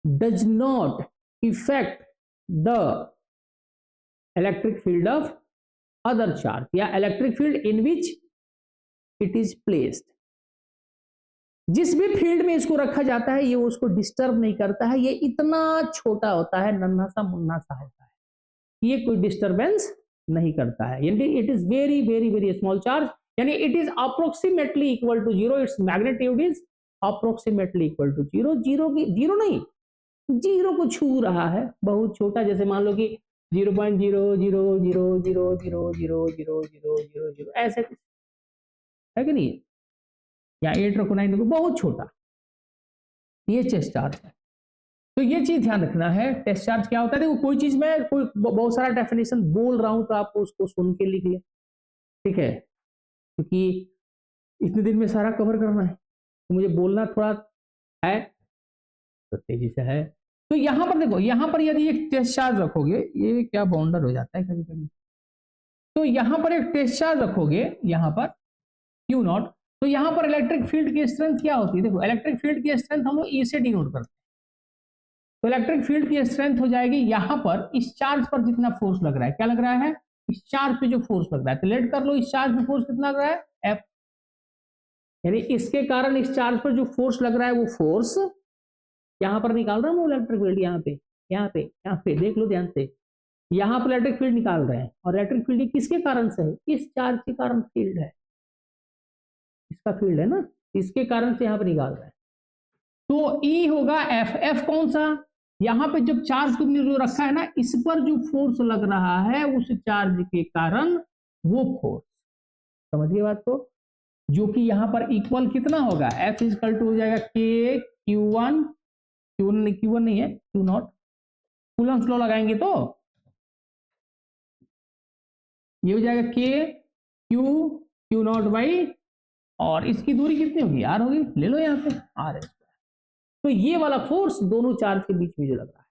does not effect the electric field of other charge या electric field in which it is placed. जिस भी फील्ड में इसको रखा जाता है ये उसको डिस्टर्ब नहीं करता है, ये इतना छोटा होता है, नन्हा सा मुन्ना सा होता है, ये कोई डिस्टर्बेंस नहीं करता है, यानी it is very very very small charge, यानी it is approximately equal to zero, its magnitude is approximately equal to zero. Zero की जीरो नहीं, जीरो को छू रहा है, बहुत छोटा, जैसे मान लो कि 0.00000000000 ऐसे है कि नहीं, या 8 रखो 9 रखो, बहुत छोटा, ये टेस्ट चार्ज है। तो ये चीज ध्यान रखना है, टेस्ट चार्ज क्या होता है। देखो कोई चीज में कोई बहुत सारा डेफिनेशन बोल रहा हूं तो आप उसको सुन के लिख ले, ठीक है, क्योंकि इतने दिन में सारा कवर करना है तो मुझे बोलना थोड़ा है, तो तेजी से है। तो यहां पर देखो, यहां पर यदि एक टेस्ट चार्ज रखोगे, ये क्या बाउंडर हो जाता है कभी कभी, तो यहां पर एक टेस्ट चार्ज रखोगे यहां पर क्यू नॉट, तो यहां पर इलेक्ट्रिक फील्ड की स्ट्रेंथ क्या होती है, देखो इलेक्ट्रिक फील्ड की स्ट्रेंथ हम लोग ई से डिनोट करते हैं, तो इलेक्ट्रिक फील्ड की स्ट्रेंथ हो जाएगी यहां पर इस चार्ज पर जितना फोर्स लग रहा है, क्या लग रहा है, इस चार्ज पे जो फोर्स लग रहा है, तो लेट कर लो इस चार्ज पे फोर्स कितना लग रहा है, एफ, यानी इसके कारण इस चार्ज पर जो फोर्स लग रहा है वो फोर्स यहां पर निकाल रहा हूं इलेक्ट्रिक फील्ड, यहाँ पे देख लो ध्यान से, यहां पर इलेक्ट्रिक फील्ड निकाल रहे हैं, और इलेक्ट्रिक फील्ड किसके कारण से है, इस चार्ज के कारण फील्ड है, इसका फील्ड है ना, इसके कारण से यहां पर निकाल रहे हैं, तो ई होगा एफ, एफ कौन सा, यहां पे जब चार्ज को जो रखा है ना, इस पर जो फोर्स लग रहा है उस चार्ज के कारण वो फोर्स, समझिए बात को, जो कि यहां पर इक्वल कितना होगा, एफ इक्वल टू हो जाएगा के क्यू1, क्यू1 नहीं है, क्यू नॉट, कूलम्स लॉ लगाएंगे तो ये हो जाएगा के क्यू नॉट बाई, और इसकी दूरी कितनी होगी, आर होगी, ले लो यहां पे आर है, तो ये वाला फोर्स दोनों चार्ज के बीच में जो लग रहा है,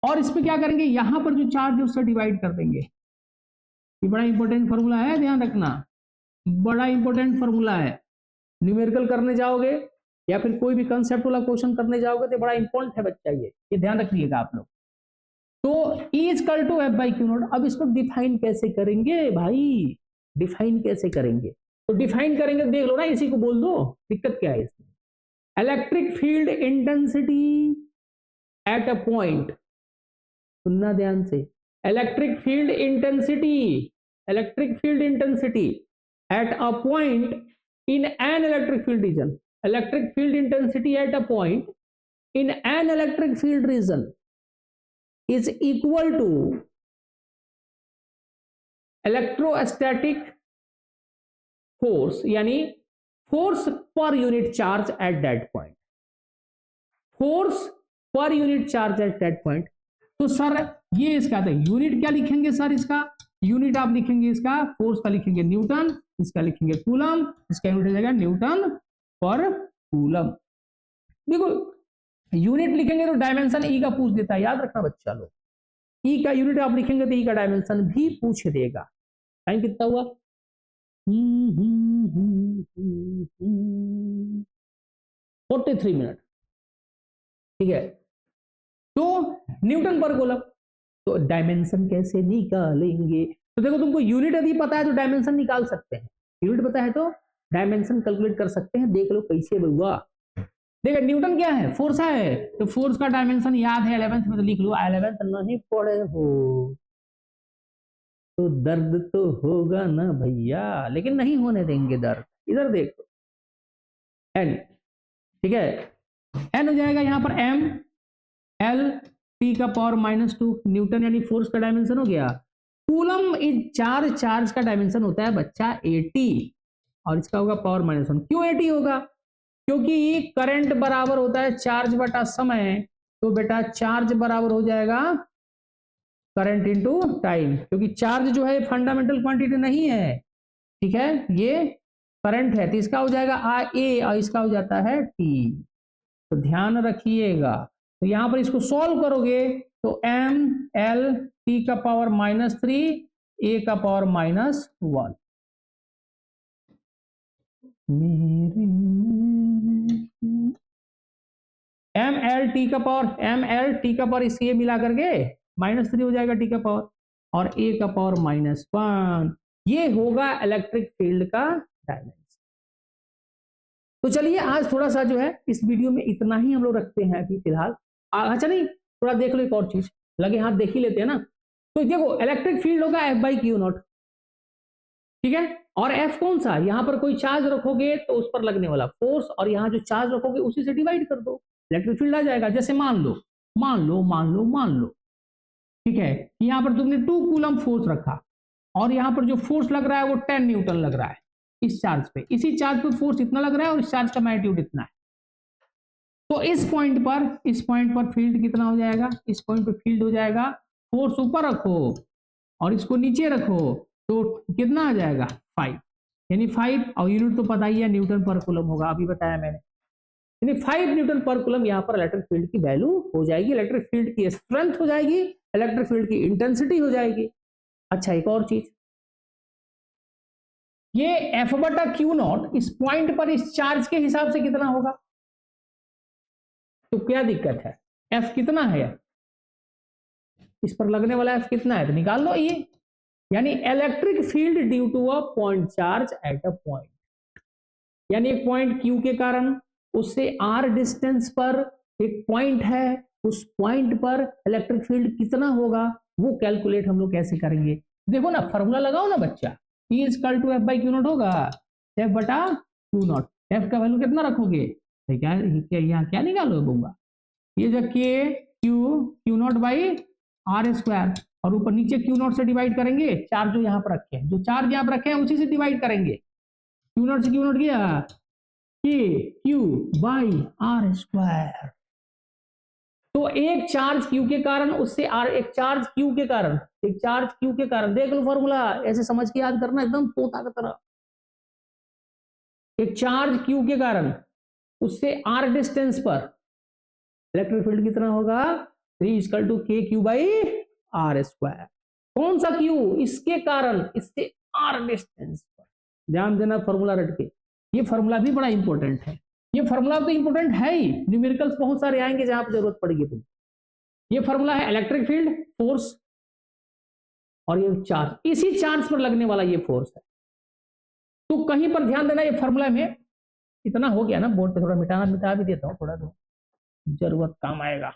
और इस पे क्या करेंगे, यहां पर जो चार्ज है उससे डिवाइड कर देंगे, ये बड़ा इंपॉर्टेंट फॉर्मूला है, ध्यान रखना, बड़ा इंपॉर्टेंट फॉर्मूला है, न्यूमेरिकल करने जाओगे या फिर कोई भी कंसेप्ट वाला क्वेश्चन करने जाओगे तो बड़ा इंपॉर्टेंट है बच्चा, ये ध्यान रखिएगा आप लोग। तो E equal to F by Q naught, अब इसको डिफाइन कैसे करेंगे भाई, डिफाइन कैसे करेंगे, तो डिफाइन करेंगे, देख लो ना, इसी को बोल दो, दिक्कत क्या है इसमें, electric field intensity at a point, सुनना ध्यान से, electric field intensity at a point in an electric field region, electric field intensity at a point in an electric field region is equal to electrostatic force, यानी force per unit charge at that point, force per unit charge at that point। तो sir ये इसका था, unit क्या लिखेंगे sir, इसका unit आप लिखेंगे, इसका फोर्स का लिखेंगे न्यूटन, इसका लिखेंगे कूलम, इसका यूनिट हो जाएगा न्यूटन पर कूलम। देखो यूनिट लिखेंगे तो डायमेंशन ई का पूछ देता है, याद रखना बच्चा लोग, ई का यूनिट आप लिखेंगे तो ई का डायमेंशन भी पूछ देगा। टाइम कितना हुआ, 43 मिनट, ठीक है। तो न्यूटन पर कूलम, तो डायमेंशन कैसे निकालेंगे, तो देखो तुमको यूनिट यदि पता है तो डायमेंशन निकाल सकते हैं, यूनिट पता है तो डायमेंशन कैलकुलेट कर सकते हैं, देख लो कैसे हुआ। देखो न्यूटन क्या है, फोर्स है, तो फोर्स का डायमेंशन याद है 11th में, तो लिख लो, 11th नहीं पढ़े हो तो दर्द तो होगा ना भैया, लेकिन नहीं होने देंगे दर्द, इधर देखो एन, ठीक है, एन हो जाएगा यहाँ पर एम एल टी का पावर -2 न्यूटन, यानी फोर्स का डायमेंशन हो गया। कूलम इज चार्ज का डायमेंशन होता है बच्चा 80, और इसका होगा पावर -1। क्यों 80 होगा, क्योंकि करंट बराबर होता है चार्ज बटा समय, तो बेटा चार्ज बराबर हो जाएगा करंट इनटू टाइम, क्योंकि चार्ज जो है फंडामेंटल क्वांटिटी नहीं है, ठीक है, ये करंट है, तो इसका हो जाएगा ए और इसका हो जाता है टी, तो ध्यान रखिएगा। तो यहां पर इसको सॉल्व करोगे तो एम एल टी का पावर -3 ए का पावर -1, एम एल टी का पावर इसे मिला करके -3 हो जाएगा टी का पावर, और a का पावर -1, ये होगा इलेक्ट्रिक फील्ड का डायमेंशन। तो चलिए आज थोड़ा सा जो है इस वीडियो में इतना ही हम लोग रखते हैं अभी फिलहाल। अच्छा नहीं, थोड़ा देख लो एक और चीज, लगे हाथ देख ही लेते हैं ना। तो देखो इलेक्ट्रिक फील्ड होगा F/Q0, ठीक है, और F कौन सा, यहां पर कोई चार्ज रखोगे तो उस पर लगने वाला फोर्स, और यहां जो चार्ज रखोगे उसी से डिवाइड कर दो, इलेक्ट्रिक फील्ड आ जाएगा। जैसे मान लो, ठीक है, यहां पर तुमने 2 कूलम फोर्स रखा और यहां पर जो फोर्स लग रहा है वो 10 न्यूटन लग रहा है इस चार्ज पे, इसी चार्ज पे फोर्स इतना लग रहा है और इस चार्ज का मैग्नीट्यूड इतना है। तो इस पॉइंट पर फील्ड कितना हो जाएगा, इस पॉइंट पे फील्ड हो जाएगा, फोर्स ऊपर रखो और इसको नीचे रखो तो कितना आ जाएगा 5, यानी 5, और यूनिट तो पता ही है न्यूटन पर कूलम होगा, अभी बताया मैंने, यानी 5 न्यूटन पर कूलम यहाँ पर इलेक्ट्रिक फील्ड की वैल्यू हो जाएगी, इलेक्ट्रिक फील्ड की स्ट्रेंथ हो जाएगी, इलेक्ट्रिक फील्ड की इंटेंसिटी हो जाएगी। अच्छा एक और चीज, ये F/Q0 इस पॉइंट पर इस चार्ज के हिसाब से कितना होगा, तो क्या दिक्कत है, F कितना है, इस पर लगने वाला F कितना है तो निकाल लो ये, यानी electric field due to a point charge at a point, यानी एक पॉइंट Q के कारण उससे R डिस्टेंस पर एक पॉइंट है, उस पॉइंट पर इलेक्ट्रिक फील्ड कितना होगा वो कैलकुलेट हम लोग कैसे करेंगे। देखो ना फॉर्मूला लगाओ ना बच्चा, E इक्वल टू F/Q0 होगा, F/Q0, F का वैल्यू कितना रखोगे, क्या यहाँ क्या निकालो दूंगा, ये जो Q0/R², और ऊपर नीचे Q0 से डिवाइड करेंगे, चार्ज जो यहाँ पर रखे हैं, जो चार्ज यहाँ पर रखे हैं उसी से डिवाइड करेंगे, Q0 से Q0 गया Q/R²। तो एक चार्ज Q के कारण उससे R, एक चार्ज Q के कारण, एक चार्ज Q के कारण, देख लो फॉर्मूला ऐसे समझ के याद करना एकदम तोता की तरह, एक चार्ज Q के कारण उससे R डिस्टेंस पर इलेक्ट्रिक फील्ड कितना होगा, 3 = KQ/R²। कौन सा Q, इसके कारण, इससे R डिस्टेंस पर, ध्यान देना फॉर्मूला रट के, ये फॉर्मूला भी बड़ा इंपॉर्टेंट है, ये फॉर्मूला तो इंपॉर्टेंट है ही, न्यूमेरिकल्स बहुत सारे आएंगे जहां पर जरूरत पड़ेगी तुम। ये फॉर्मूला है इलेक्ट्रिक फील्ड, फोर्स और ये चार्ज, इसी चार्ज पर लगने वाला ये फोर्स है। तो कहीं पर ध्यान देना, ये फॉर्मूला में इतना हो गया ना, बोर्ड पे थोड़ा मिटा भी देता हूँ, थोड़ा जरूरत काम आएगा।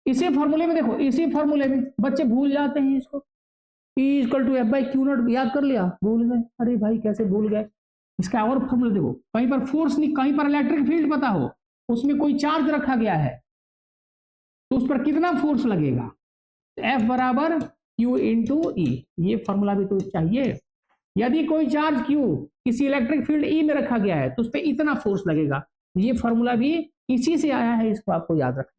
इसी फॉर्मूले में देखो, इसी फॉर्मूले में बच्चे भूल जाते हैं इसको, E = F/Q0 याद कर लिया, भूल गए, अरे भाई कैसे भूल गए, इसका और फॉर्मूला देखो, कहीं पर फोर्स नहीं, कहीं पर इलेक्ट्रिक फील्ड पता हो, उसमें कोई चार्ज रखा गया है तो उस पर कितना फोर्स लगेगा, F = Q × E, ये फॉर्मूला भी तो चाहिए। यदि कोई चार्ज Q किसी इलेक्ट्रिक फील्ड E में रखा गया है तो उस पर इतना फोर्स लगेगा, ये फॉर्मूला भी इसी से आया है, इसको आपको याद रखना,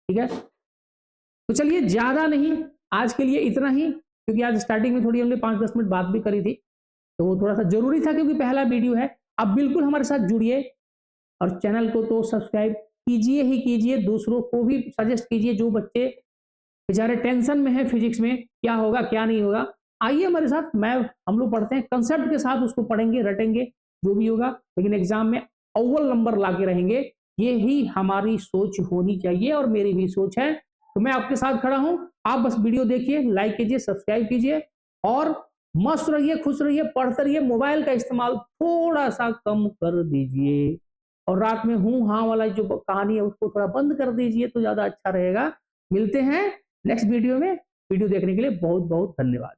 ठीक है। तो चलिए ज्यादा नहीं, आज के लिए इतना ही, क्योंकि आज स्टार्टिंग में थोड़ी हमने 5-10 मिनट बात भी करी थी, तो वो थोड़ा सा जरूरी था क्योंकि पहला वीडियो है। अब बिल्कुल हमारे साथ जुड़िए और चैनल को तो सब्सक्राइब कीजिए ही कीजिए, दूसरों को भी सजेस्ट कीजिए, जो बच्चे बेचारे टेंशन में है फिजिक्स में क्या होगा क्या नहीं होगा, आइए हमारे साथ, हम लोग पढ़ते हैं कंसेप्ट के साथ, उसको पढ़ेंगे रटेंगे जो भी होगा, लेकिन एग्जाम में अव्वल नंबर ला के रहेंगे, ये ही हमारी सोच होनी चाहिए और मेरी भी सोच है। तो मैं आपके साथ खड़ा हूं, आप बस वीडियो देखिए, लाइक कीजिए, सब्सक्राइब कीजिए और मस्त रहिए, खुश रहिए, पढ़ते रहिए, मोबाइल का इस्तेमाल थोड़ा सा कम कर दीजिए और रात में हूं हाँ वाला जो कहानी है उसको थोड़ा बंद कर दीजिए तो ज्यादा अच्छा रहेगा। मिलते हैं नेक्स्ट वीडियो में, वीडियो देखने के लिए बहुत बहुत धन्यवाद।